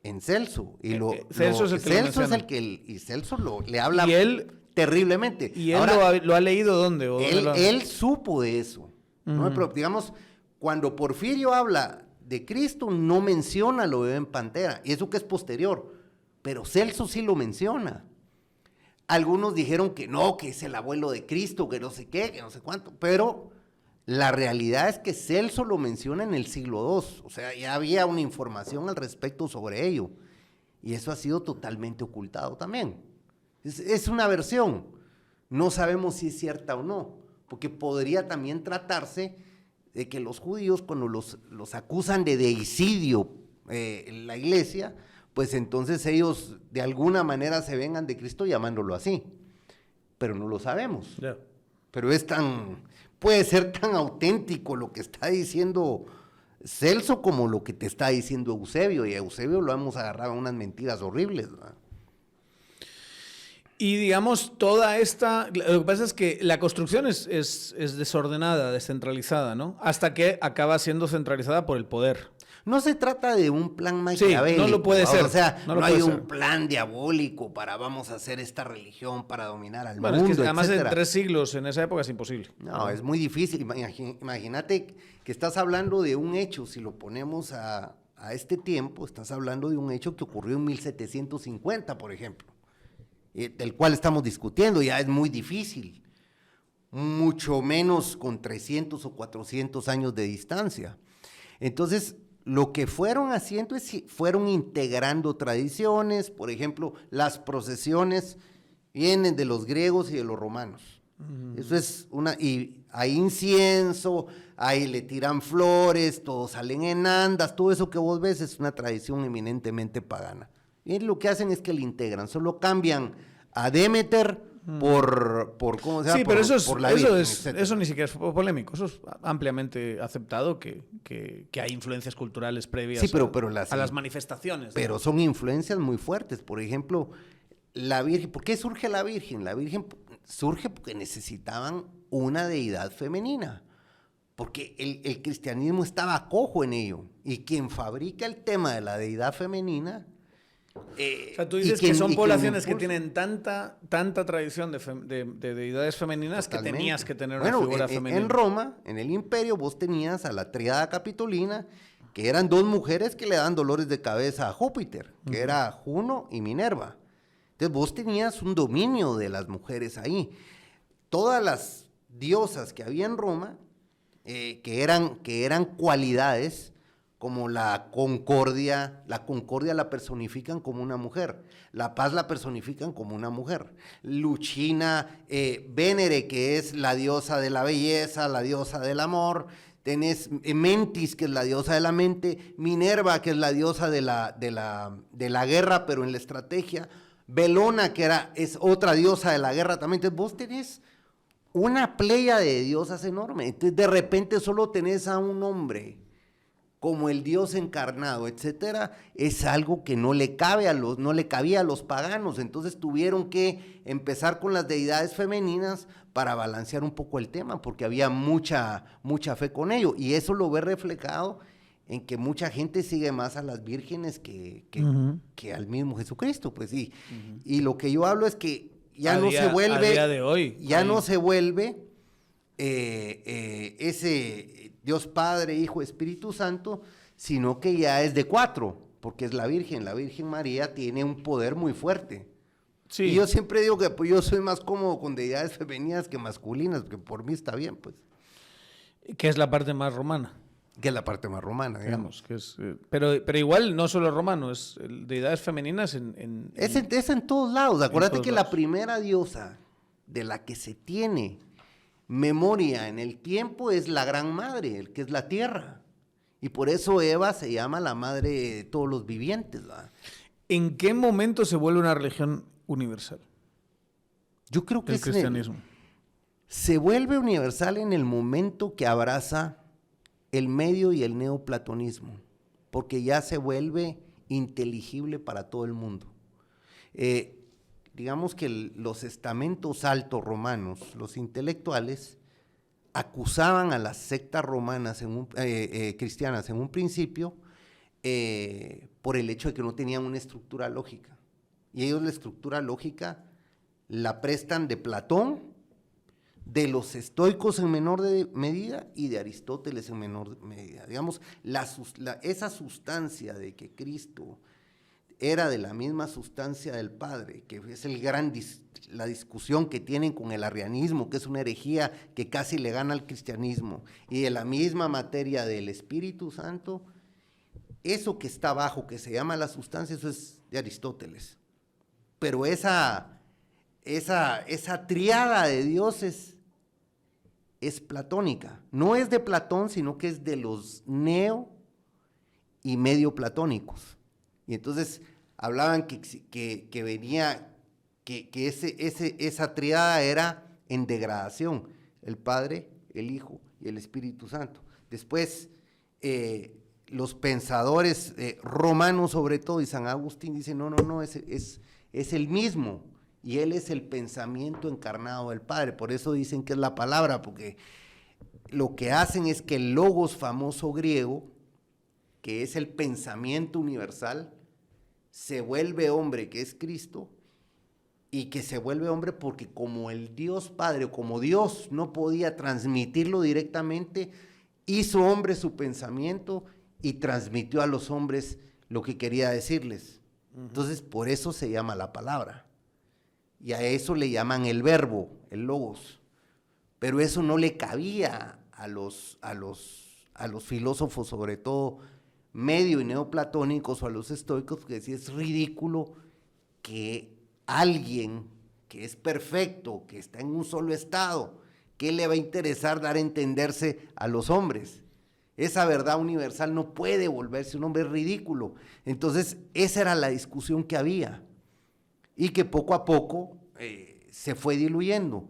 En Celso. Y Celso es el que y Celso le habla y él, terriblemente. ¿Y él ahora, lo ha leído dónde? Él supo de eso. ¿No? Pero, digamos, cuando Porfirio habla de Cristo, no menciona lo de Ben Pantera. Y eso que es posterior. Pero Celso sí lo menciona. Algunos dijeron que no, que es el abuelo de Cristo, que no sé qué, que no sé cuánto. Pero la realidad es que Celso lo menciona en el siglo II. O sea, ya había una información al respecto sobre ello. Y eso ha sido totalmente ocultado también. Es una versión. No sabemos si es cierta o no. Porque podría también tratarse de que los judíos, cuando los acusan de deicidio en la iglesia, pues entonces ellos de alguna manera se vengan de Cristo llamándolo así. Pero no lo sabemos. Yeah. Pero puede ser tan auténtico lo que está diciendo Celso como lo que te está diciendo Eusebio. Y a Eusebio lo hemos agarrado a unas mentiras horribles, ¿verdad? Y digamos, toda esta... Lo que pasa es que la construcción es desordenada, descentralizada, ¿no? Hasta que acaba siendo centralizada por el poder. No se trata de un plan maquiavélico. Sí, no lo puede ser. O sea, no hay un plan diabólico para vamos a hacer esta religión para dominar al mundo, es que además etcétera. En 3 siglos en esa época es imposible. No, es muy difícil. Imagínate que estás hablando de un hecho, si lo ponemos a este tiempo, estás hablando de un hecho que ocurrió en 1750, por ejemplo, del cual estamos discutiendo. Ya es muy difícil, mucho menos con 300 o 400 años de distancia. Entonces, lo que fueron haciendo es fueron integrando tradiciones. Por ejemplo, las procesiones vienen de los griegos y de los romanos. Eso es y hay incienso, ahí le tiran flores, todos salen en andas, todo eso que vos ves es una tradición eminentemente pagana. Y lo que hacen es que le integran, solo cambian a Demeter por ¿cómo se llama? Sí, pero Virgen, eso ni siquiera es polémico. Eso es ampliamente aceptado que hay influencias culturales previas a las manifestaciones. Pero ¿no? Son influencias muy fuertes. Por ejemplo, la Virgen. ¿Por qué surge la Virgen? La Virgen surge porque necesitaban una deidad femenina. Porque el cristianismo estaba cojo en ello. Y quien fabrica el tema de la deidad femenina... o sea, tú dices que son poblaciones que tienen tanta tradición de deidades femeninas. Totalmente. Que tenías que tener una figura femenina. En Roma, en el imperio, vos tenías a la tríada capitolina, que eran 2 mujeres que le daban dolores de cabeza a Júpiter, que era Juno y Minerva. Entonces vos tenías un dominio de las mujeres ahí. Todas las diosas que había en Roma, que eran cualidades... como la concordia la personifican como una mujer, la paz la personifican como una mujer, Luchina, Vénere, que es la diosa de la belleza, la diosa del amor, tenés Mentis, que es la diosa de la mente, Minerva, que es la diosa de la guerra, pero en la estrategia, Belona, que es otra diosa de la guerra también. Entonces vos tenés una playa de diosas enorme. Entonces de repente solo tenés a un hombre como el Dios encarnado, etcétera, es algo que no le cabía a los paganos. Entonces tuvieron que empezar con las deidades femeninas para balancear un poco el tema, porque había mucha fe con ello, y eso lo ve reflejado en que mucha gente sigue más a las vírgenes que al mismo Jesucristo, pues sí. Y lo que yo hablo es que no se vuelve, a día de hoy, no se vuelve ese Dios Padre, Hijo, Espíritu Santo, sino que ya es de 4, porque es la Virgen María tiene un poder muy fuerte. Sí. Y yo siempre digo que pues, yo soy más cómodo con deidades femeninas que masculinas, porque por mí está bien, pues. Que es la parte más romana. Que es la parte más romana, digamos. Que es, pero igual no solo romano, es deidades femeninas Es en todos lados. Acuérdate todos que lados. la primera diosa de la que se tiene memoria en el tiempo es la Gran Madre, el que es la tierra. Y por eso Eva se llama la madre de todos los vivientes, ¿verdad? ¿En qué momento se vuelve una religión universal? Yo creo que El cristianismo. se vuelve universal en el momento que abraza el medio y el neoplatonismo, porque ya se vuelve inteligible para todo el mundo. Digamos que los estamentos altos romanos, los intelectuales, acusaban a las sectas romanas cristianas en un principio por el hecho de que no tenían una estructura lógica. Y ellos la estructura lógica la prestan de Platón, de los estoicos en menor medida y de Aristóteles en menor medida. Digamos, esa sustancia de que Cristo era de la misma sustancia del Padre, que es la discusión que tienen con el arrianismo, que es una herejía que casi le gana al cristianismo, y de la misma materia del Espíritu Santo, eso que está abajo, que se llama la sustancia, eso es de Aristóteles. Pero esa triada de dioses es platónica. No es de Platón, sino que es de los neo y medio platónicos. Y entonces hablaban que venía, que esa triada era en degradación, el Padre, el Hijo y el Espíritu Santo. Después, los pensadores romanos sobre todo, y San Agustín dice, no, es el mismo, y él es el pensamiento encarnado del Padre. Por eso dicen que es la palabra, porque lo que hacen es que el logos famoso griego, que es el pensamiento universal, se vuelve hombre, que es Cristo, y que se vuelve hombre porque como el Dios Padre, o como Dios no podía transmitirlo directamente, hizo hombre su pensamiento y transmitió a los hombres lo que quería decirles. Entonces, por eso se llama la palabra. Y a eso le llaman el verbo, el logos. Pero eso no le cabía a los filósofos, sobre todo medio y neoplatónicos, o a los estoicos, que decía, es ridículo que alguien que es perfecto, que está en un solo estado, ¿qué le va a interesar dar a entenderse a los hombres? Esa verdad universal no puede volverse un hombre ridículo. Entonces, esa era la discusión que había y que poco a poco se fue diluyendo.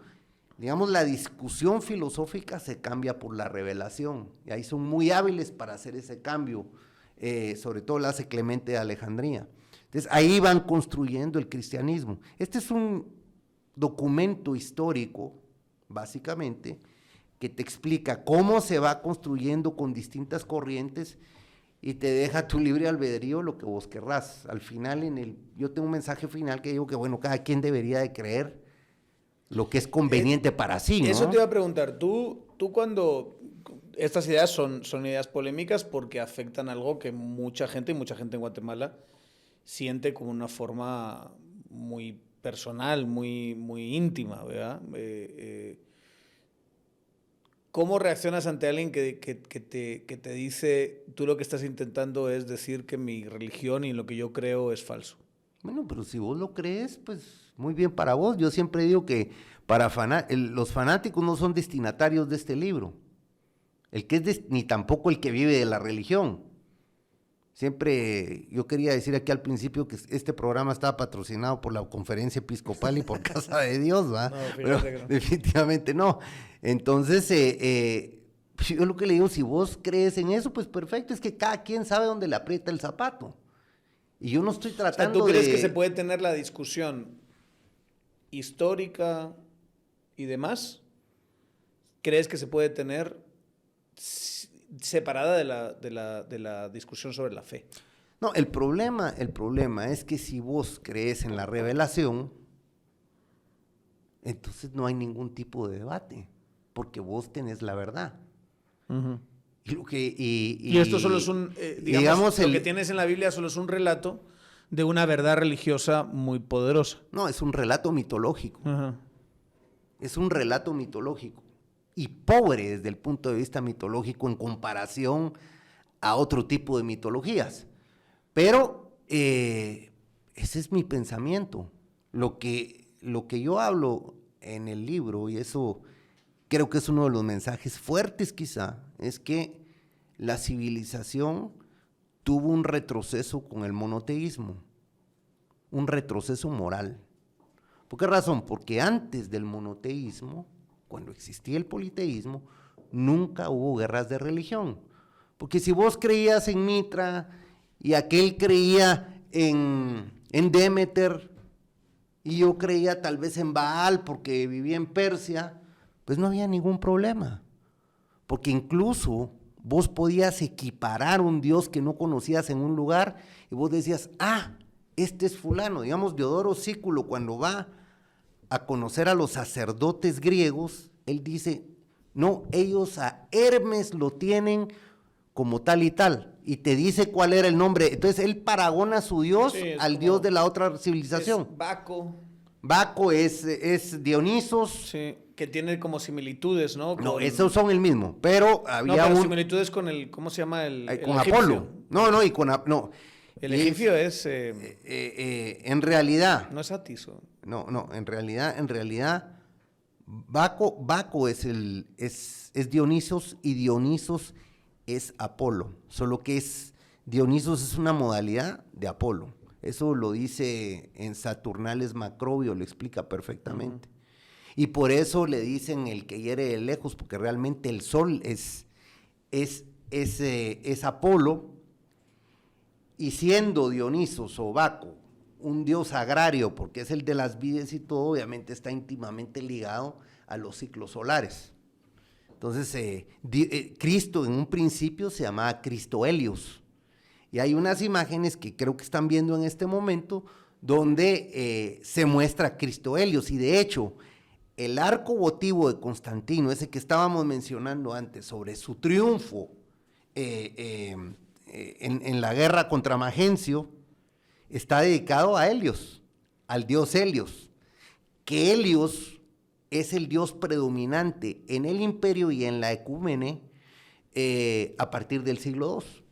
Digamos, la discusión filosófica se cambia por la revelación, y ahí son muy hábiles para hacer ese cambio, sobre todo lo hace Clemente de Alejandría. Entonces, ahí van construyendo el cristianismo. Este es un documento histórico, básicamente, que te explica cómo se va construyendo con distintas corrientes y te deja tu libre albedrío lo que vos querrás. Al final, yo tengo un mensaje final que digo que, bueno, cada quien debería de creer lo que es conveniente para sí, ¿no? Eso te iba a preguntar, tú cuando... Estas ideas son ideas polémicas porque afectan algo que mucha gente en Guatemala siente como una forma muy personal, muy, muy íntima, ¿verdad? ¿Cómo reaccionas ante alguien que te dice, tú lo que estás intentando es decir que mi religión y lo que yo creo es falso? Bueno, pero si vos lo crees, pues muy bien para vos. Yo siempre digo que los fanáticos no son destinatarios de este libro. Ni tampoco el que vive de la religión. Siempre, yo quería decir aquí al principio que este programa estaba patrocinado por la Conferencia Episcopal y por Casa de Dios, ¿va? No, pero que no. definitivamente no. Entonces, yo lo que le digo, si vos crees en eso, pues perfecto, es que cada quien sabe dónde le aprieta el zapato. Y yo no estoy tratando ¿tú crees que se puede tener la discusión histórica y demás? ¿Crees que se puede tener separada de la discusión sobre la fe? No, el problema es que si vos crees en la revelación, entonces no hay ningún tipo de debate, porque vos tenés la verdad. Uh-huh. Y esto solo es un, digamos lo que tienes en la Biblia solo es un relato de una verdad religiosa muy poderosa. No, es un relato mitológico. Ajá. Es un relato mitológico. Y pobre desde el punto de vista mitológico en comparación a otro tipo de mitologías. Pero ese es mi pensamiento. Lo que yo hablo en el libro, y eso creo que es uno de los mensajes fuertes quizá, es que la civilización tuvo un retroceso con el monoteísmo, un retroceso moral. ¿Por qué razón? Porque antes del monoteísmo, cuando existía el politeísmo, nunca hubo guerras de religión. Porque si vos creías en Mitra y aquel creía en Demeter y yo creía tal vez en Baal porque vivía en Persia, pues no había ningún problema. Porque incluso vos podías equiparar un dios que no conocías en un lugar y vos decías, este es fulano. Digamos, Diodoro Sículo, cuando va a conocer a los sacerdotes griegos, él dice, no, ellos a Hermes lo tienen como tal y tal, y te dice cuál era el nombre. Entonces él paragona a su dios al dios de la otra civilización. Es Baco. Baco es Dionisos. Sí, que tiene como similitudes, ¿no? No, esos son el mismo, pero había similitudes con el, ¿cómo se llama? Con Apolo. No, y con... No. El egipcio es... en realidad... No es Atiso. No, en realidad, Baco es Dionisos y Dionisos es Apolo, solo que Dionisos es una modalidad de Apolo. Eso lo dice en Saturnales Macrobio, lo explica perfectamente. Y por eso le dicen el que hiere de lejos, porque realmente el sol es Apolo, y siendo Dionisos o Baco un dios agrario, porque es el de las vides y todo, obviamente está íntimamente ligado a los ciclos solares. Entonces, Cristo en un principio se llamaba Cristo Helios, y hay unas imágenes que creo que están viendo en este momento, donde se muestra a Cristo Helios, y de hecho, el arco votivo de Constantino, ese que estábamos mencionando antes, sobre su triunfo en la guerra contra Magencio, está dedicado a Helios, al dios Helios, que Helios es el dios predominante en el imperio y en la ecúmene a partir del siglo II.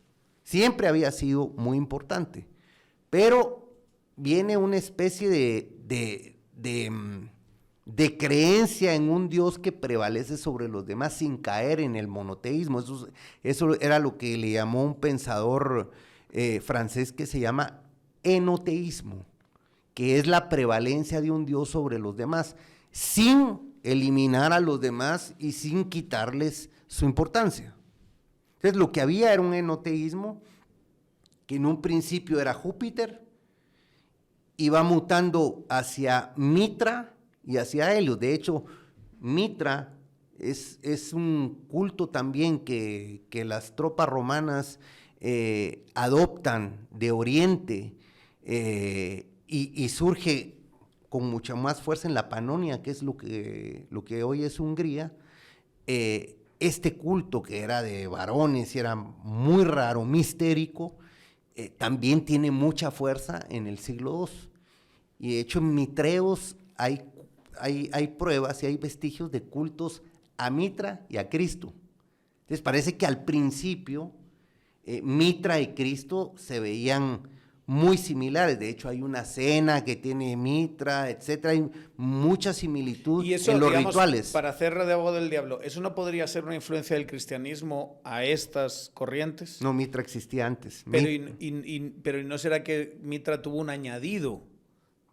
Siempre había sido muy importante, pero viene una especie de creencia en un dios que prevalece sobre los demás sin caer en el monoteísmo. Eso era lo que le llamó un pensador francés que se llama enoteísmo, que es la prevalencia de un dios sobre los demás, sin eliminar a los demás y sin quitarles su importancia. Entonces lo que había era un enoteísmo que en un principio era Júpiter, iba mutando hacia Mitra y hacia Helios. De hecho, Mitra es un culto también que las tropas romanas adoptan de Oriente y surge con mucha más fuerza en la Panonia, que es lo que hoy es Hungría. Este culto que era de varones y era muy raro, mistérico, también tiene mucha fuerza en el siglo II. Y de hecho en Mitreos hay pruebas y hay vestigios de cultos a Mitra y a Cristo. Entonces parece que al principio Mitra y Cristo se veían muy similares. De hecho hay una cena que tiene Mitra, etcétera. Hay mucha similitud y eso, en los digamos, rituales. Para hacer de abogado del diablo, ¿eso no podría ser una influencia del cristianismo a estas corrientes? No, Mitra existía antes. Pero ¿no será que Mitra tuvo un añadido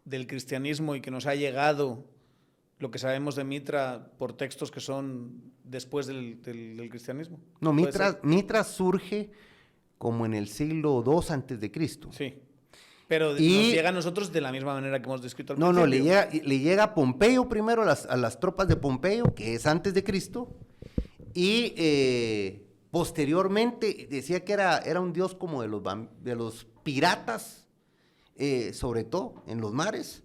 del cristianismo y que nos ha llegado lo que sabemos de Mitra por textos que son después del cristianismo? No, Mitra surge como en el siglo II antes de Cristo. Sí, pero nos llega a nosotros de la misma manera que hemos descrito al principio. No, le llega a Pompeyo primero, a las tropas de Pompeyo, que es antes de Cristo, y posteriormente decía que era un dios como de los piratas, sobre todo en los mares,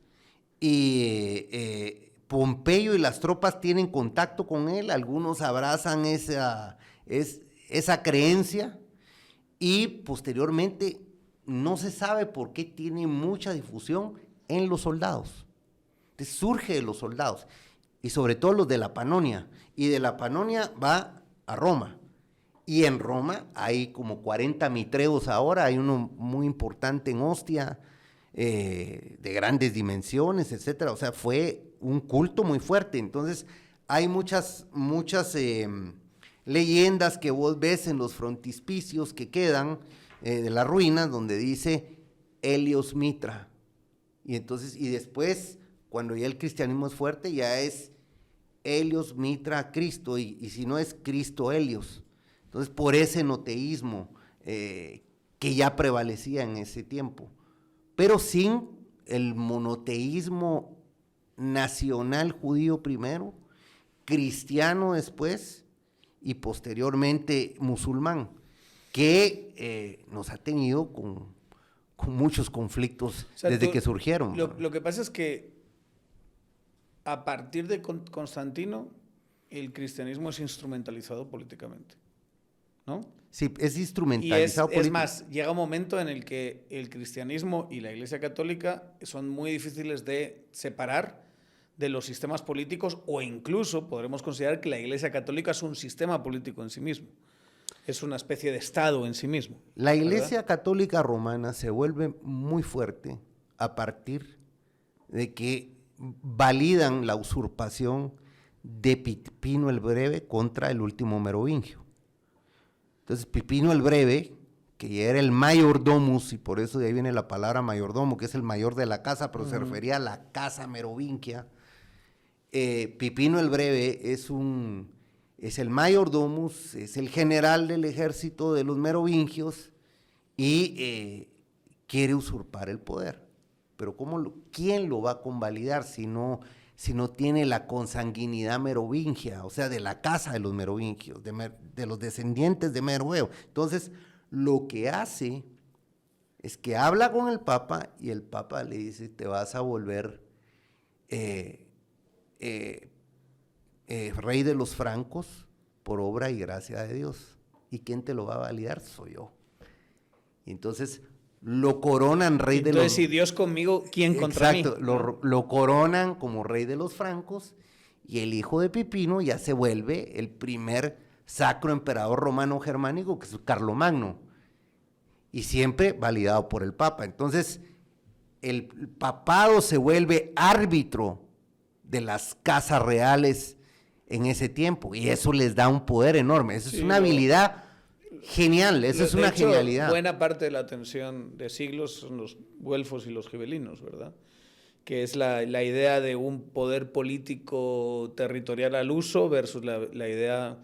y Pompeyo y las tropas tienen contacto con él, algunos abrazan esa creencia, y posteriormente no se sabe por qué tiene mucha difusión en los soldados. Entonces surge de los soldados, y sobre todo los de la Panonia, y de la Panonia va a Roma, y en Roma hay como 40 mitreos ahora, hay uno muy importante en Ostia, de grandes dimensiones, etcétera. O sea, fue un culto muy fuerte. Entonces, hay muchas leyendas que vos ves en los frontispicios que quedan de las ruinas, donde dice Helios Mitra. Y entonces, y después, cuando ya el cristianismo es fuerte, ya es Helios Mitra Cristo, y si no es Cristo Helios. Entonces, por ese noteísmo que ya prevalecía en ese tiempo, pero sin el monoteísmo nacional judío primero, cristiano después y posteriormente musulmán, que nos ha tenido con muchos conflictos, o sea, desde que surgieron. Lo que pasa es que a partir de Constantino, el cristianismo es instrumentalizado políticamente, ¿no? Sí, es instrumentalizado políticamente. Es más, llega un momento en el que el cristianismo y la Iglesia Católica son muy difíciles de separar de los sistemas políticos, o incluso podremos considerar que la Iglesia Católica es un sistema político en sí mismo. Es una especie de Estado en sí mismo. La Iglesia Católica Romana se vuelve muy fuerte a partir de que validan la usurpación de Pipino el Breve contra el último merovingio. Entonces, Pipino el Breve, que ya era el mayordomus, y por eso de ahí viene la palabra mayordomo, que es el mayor de la casa, pero se refería a la casa merovingia. Pipino el Breve es el mayordomus, es el general del ejército de los merovingios, y quiere usurpar el poder. Pero ¿quién lo va a convalidar si no tiene la consanguinidad merovingia, o sea, de la casa de los merovingios, de los descendientes de Meroveo? Entonces, lo que hace es que habla con el Papa, y el Papa le dice: te vas a volver rey de los francos por obra y gracia de Dios. ¿Y quién te lo va a validar? Soy yo. Y entonces lo coronan rey de los... Entonces, si Dios conmigo, ¿quién contra mí? Exacto, lo coronan como rey de los francos, y el hijo de Pipino ya se vuelve el primer sacro emperador romano germánico, que es Carlomagno, y siempre validado por el Papa. Entonces, el papado se vuelve árbitro de las casas reales en ese tiempo, y eso les da un poder enorme. Eso es una habilidad genial, eso es una genialidad. Buena parte de la tensión de siglos son los güelfos y los gibelinos, ¿verdad? Que es la idea de un poder político territorial al uso versus la idea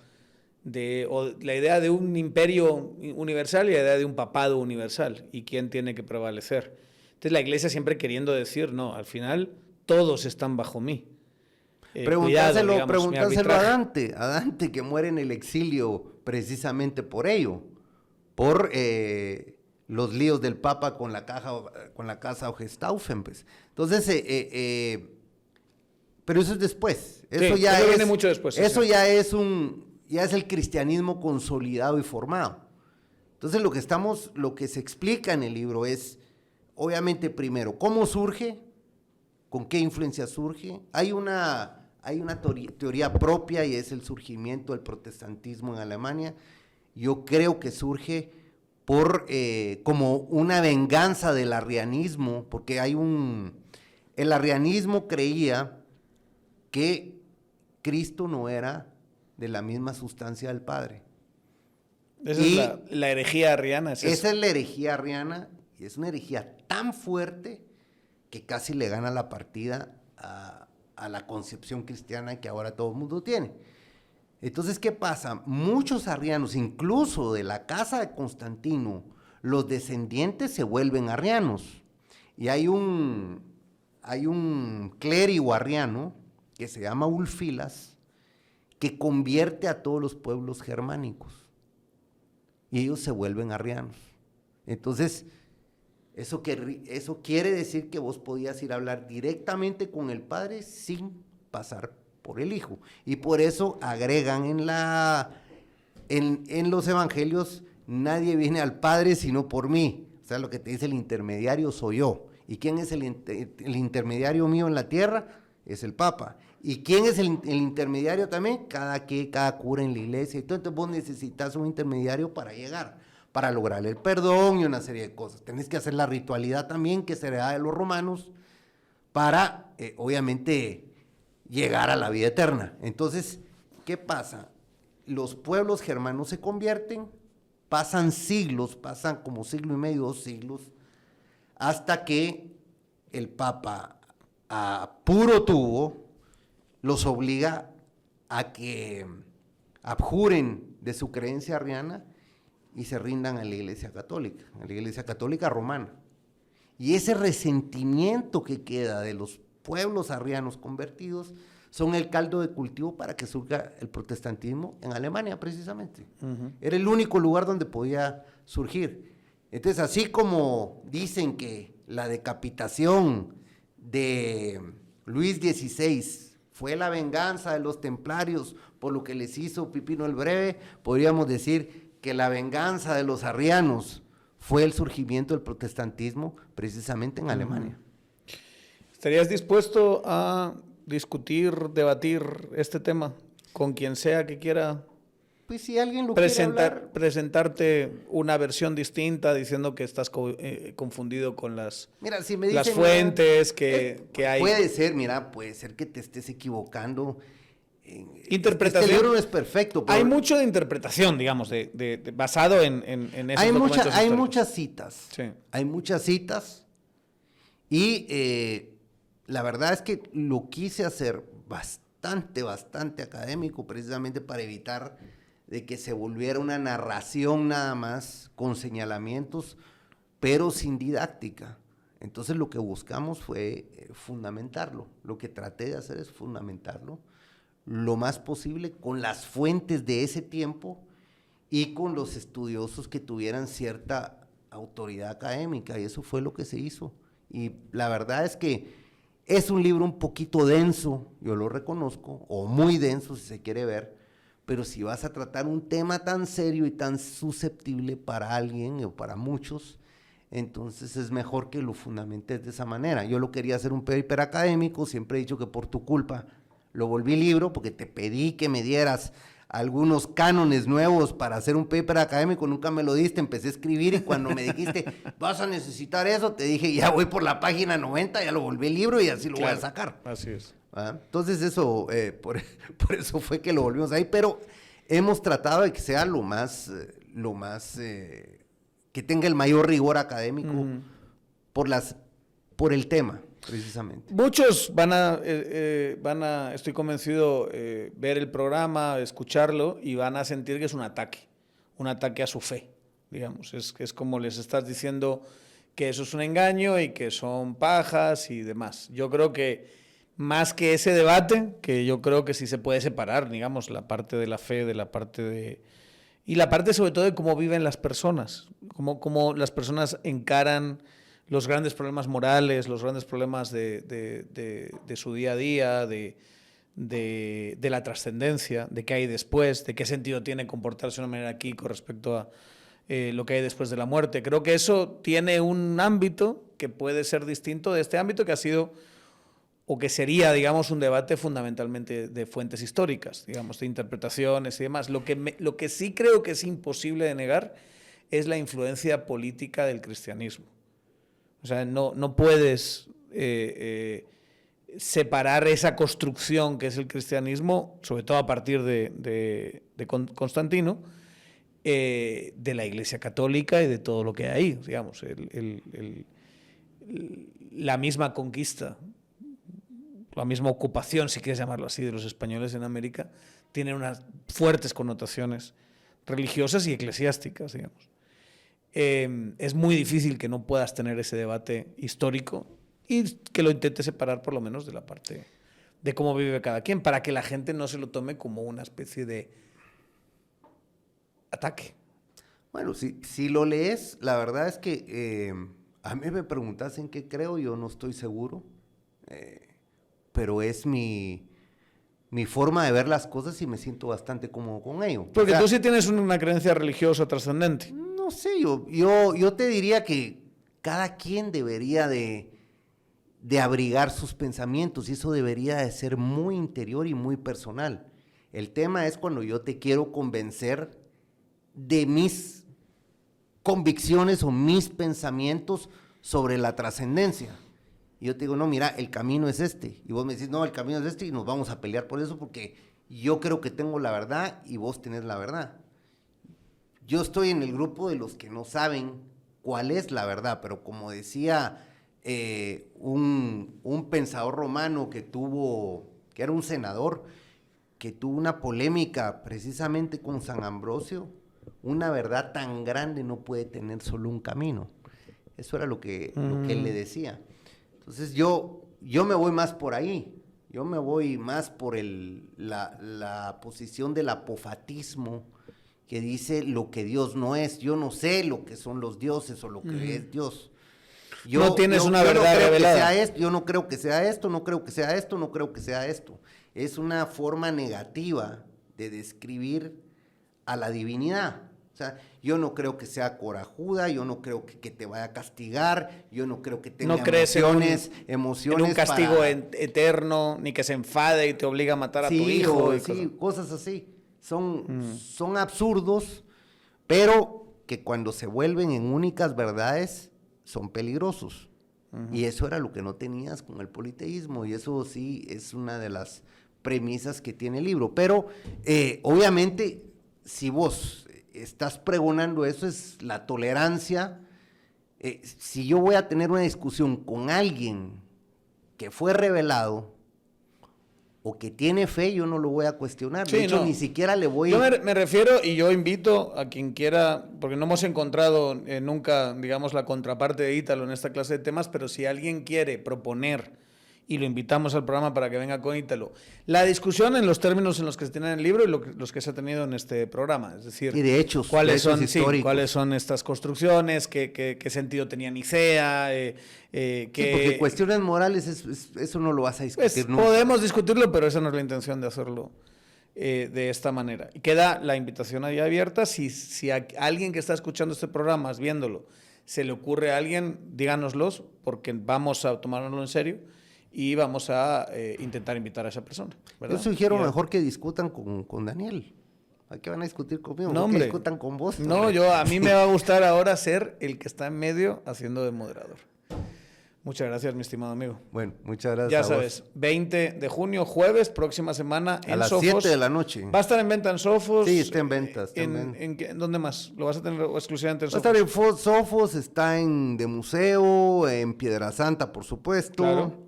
de un imperio universal y la idea de un papado universal, y quién tiene que prevalecer. Entonces, la Iglesia siempre queriendo decir: no, al final todos están bajo mí. Preguntárselo a Dante, que muere en el exilio precisamente por ello, por los líos del Papa con la casa Hohenstaufen, pues. Entonces, pero eso es después. Eso viene mucho después. Eso ya es el cristianismo consolidado y formado. Entonces, lo que se explica en el libro es, obviamente, primero, cómo surge, con qué influencia surge. Hay una teoría propia, y es el surgimiento del protestantismo en Alemania. Yo creo que surge como una venganza del arrianismo, porque el arrianismo creía que Cristo no era de la misma sustancia del Padre. Esa es la herejía arriana. Esa es la herejía arriana, y es una herejía tan fuerte que casi le gana la partida a la concepción cristiana que ahora todo el mundo tiene. Entonces, ¿qué pasa? Muchos arrianos, incluso de la casa de Constantino, los descendientes se vuelven arrianos. Y hay un clérigo arriano que se llama Ulfilas, que convierte a todos los pueblos germánicos, y ellos se vuelven arrianos. Entonces, eso quiere decir que vos podías ir a hablar directamente con el Padre sin pasar por el Hijo. Y por eso agregan en los evangelios: nadie viene al Padre sino por mí. O sea, lo que te dice el intermediario soy yo. ¿Y quién es el intermediario mío en la tierra? Es el Papa. ¿Y quién es el intermediario también? Cada cura en la iglesia. Entonces vos necesitas un intermediario para llegar, para lograr el perdón y una serie de cosas. Tenés que hacer la ritualidad también que se hereda de los romanos para, obviamente, llegar a la vida eterna. Entonces, ¿qué pasa? Los pueblos germanos se convierten, pasan siglos, pasan como siglo y medio, 2 siglos, hasta que el Papa, a puro tubo, los obliga a que abjuren de su creencia arriana y se rindan a la Iglesia Católica Romana. Y ese resentimiento que queda de los pueblos arrianos convertidos son el caldo de cultivo para que surja el protestantismo en Alemania, precisamente. Era el único lugar donde podía surgir. Entonces, así como dicen que la decapitación de Luis XVI fue la venganza de los templarios por lo que les hizo Pipino el Breve, podríamos decir que la venganza de los arrianos fue el surgimiento del protestantismo precisamente en Alemania. ¿Estarías dispuesto a discutir, debatir este tema con quien sea que quiera? Pues si alguien lo quiere hablar, presentarte una versión distinta diciendo que estás confundido con las, mira, si me dicen, las fuentes que hay. Puede ser, mira, puede ser que te estés equivocando. Interpretación. Este libro no es perfecto. Hay mucho de interpretación, digamos, basado en esos documentos históricos. Hay muchas citas. Sí. Hay muchas citas. Y la verdad es que lo quise hacer bastante académico, precisamente para evitar de que se volviera una narración nada más, con señalamientos, pero sin didáctica. Entonces lo que buscamos fue fundamentarlo. Lo que traté de hacer es fundamentarlo lo más posible con las fuentes de ese tiempo y con los estudiosos que tuvieran cierta autoridad académica, y eso fue lo que se hizo. Y la verdad es que es un libro un poquito denso, yo lo reconozco, o muy denso si se quiere ver, pero si vas a tratar un tema tan serio y tan susceptible para alguien o para muchos, entonces es mejor que lo fundamentes de esa manera. Yo lo quería hacer un paper académico, siempre he dicho que por tu culpa lo volví libro, porque te pedí que me dieras algunos cánones nuevos para hacer un paper académico, nunca me lo diste, empecé a escribir y cuando me dijiste, vas a necesitar eso, te dije, ya voy por la página 90, ya lo volví libro y así lo voy a sacar. Así es. ¿Ah? Entonces eso, por eso fue que lo volvimos ahí, pero hemos tratado de que sea lo más que tenga el mayor rigor académico por el tema, precisamente. Muchos van a, estoy convencido, ver el programa, escucharlo y van a sentir que es un ataque a su fe, digamos. Es como les estás diciendo que eso es un engaño y que son pajas y demás. Yo creo que más que ese debate, que yo creo que sí se puede separar, digamos, la parte de la fe de la parte de... Y la parte sobre todo de cómo viven las personas, cómo las personas encaran los grandes problemas morales, los grandes problemas de su día a día, de la trascendencia, de qué hay después, de qué sentido tiene comportarse de una manera aquí con respecto a lo que hay después de la muerte. Creo que eso tiene un ámbito que puede ser distinto de este ámbito que ha sido, o que sería, digamos, un debate fundamentalmente de fuentes históricas, digamos, de interpretaciones y demás. Lo que sí creo que es imposible de negar es la influencia política del cristianismo. O sea, no puedes separar esa construcción que es el cristianismo, sobre todo a partir de Constantino, de la Iglesia Católica y de todo lo que hay ahí, digamos, la misma conquista, la misma ocupación, si quieres llamarlo así, de los españoles en América, tiene unas fuertes connotaciones religiosas y eclesiásticas, digamos. Es muy difícil que no puedas tener ese debate histórico y que lo intentes separar por lo menos de la parte de cómo vive cada quien, para que la gente no se lo tome como una especie de ataque. Bueno, si lo lees, la verdad es que a mí me preguntas en qué creo, yo no estoy seguro, pero es mi forma de ver las cosas y me siento bastante cómodo con ello. Porque tú sí tienes una creencia religiosa trascendente. no sé, yo te diría que cada quien debería de abrigar sus pensamientos y eso debería de ser muy interior y muy personal. El tema es cuando yo te quiero convencer de mis convicciones o mis pensamientos sobre la trascendencia. Y yo te digo, no, mira, el camino es este. Y vos me decís, no, el camino es este y nos vamos a pelear por eso porque yo creo que tengo la verdad y vos tenés la verdad. Yo estoy en el grupo de los que no saben cuál es la verdad, pero como decía un pensador romano que era un senador, que tuvo una polémica precisamente con San Ambrosio, una verdad tan grande no puede tener solo un camino. Eso era lo que él le decía. Entonces yo me voy más por ahí, yo me voy más por la posición del apofatismo, que dice lo que Dios no es. Yo no sé lo que son los dioses o lo que es Dios. No tienes una verdad revelada. Yo no creo que sea esto, no creo que sea esto, no creo que sea esto. Es una forma negativa de describir a la divinidad. O sea, yo no creo que sea corajuda, yo no creo que te vaya a castigar, yo no creo que tenga emociones en un castigo eterno, ni que se enfade y te obliga a matar a tu hijo. Cosas así. Son absurdos, pero que cuando se vuelven en únicas verdades son peligrosos. Y eso era lo que no tenías con el politeísmo, y eso sí es una de las premisas que tiene el libro. Pero obviamente, si vos estás pregonando eso, es la tolerancia. Si yo voy a tener una discusión con alguien que fue revelado o que tiene fe, yo no lo voy a cuestionar. Sí, de hecho, ni siquiera le voy... Yo me refiero, y yo invito a quien quiera, porque no hemos encontrado nunca, digamos, la contraparte de Ítalo en esta clase de temas, pero si alguien quiere proponer, y lo invitamos al programa para que venga con Ítalo, la discusión en los términos en los que se tienen en el libro y los que se ha tenido en este programa. Es decir, y de hechos, cuáles son estas construcciones, qué sentido tenía Nicea, porque cuestiones morales, eso no lo vas a discutir nunca. Podemos discutirlo, pero esa no es la intención de hacerlo de esta manera. Y queda la invitación ahí abierta. Si a alguien que está escuchando este programa, viéndolo, se le ocurre a alguien, díganoslos, porque vamos a tomárnoslo en serio y vamos a intentar invitar a esa persona, ¿verdad? Yo sugiero mejor que discutan con Daniel. ¿A qué van a discutir conmigo? No, que discutan con vos. No, a mí me va a gustar ahora ser el que está en medio haciendo de moderador. Muchas gracias, mi estimado amigo. Bueno, muchas gracias. Ya sabes, 20 de junio, jueves, próxima semana en Sofos. A las 7 de la noche. ¿Va a estar en venta en Sofos? Sí, está en venta. ¿En dónde más? ¿Lo vas a tener exclusivamente en Sofos? Va a estar en Sofos, está en De Museo, en Piedrasanta, por supuesto. Claro.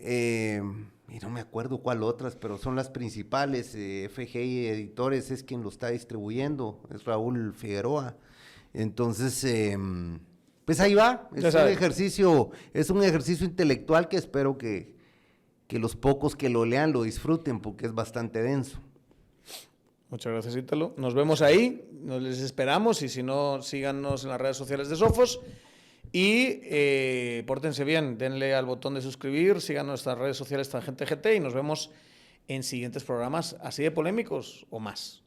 Y no me acuerdo cuál otras, pero son las principales. FGI Editores es quien lo está distribuyendo, es Raúl Figueroa. Entonces, pues ahí va. Es un ejercicio intelectual que espero que los pocos que lo lean lo disfruten, porque es bastante denso. Muchas gracias, Ítalo. Nos vemos ahí, nos les esperamos, y si no, síganos en las redes sociales de Sofos. Y pórtense bien, denle al botón de suscribir, sigan nuestras redes sociales Tangente GT y nos vemos en siguientes programas así de polémicos o más.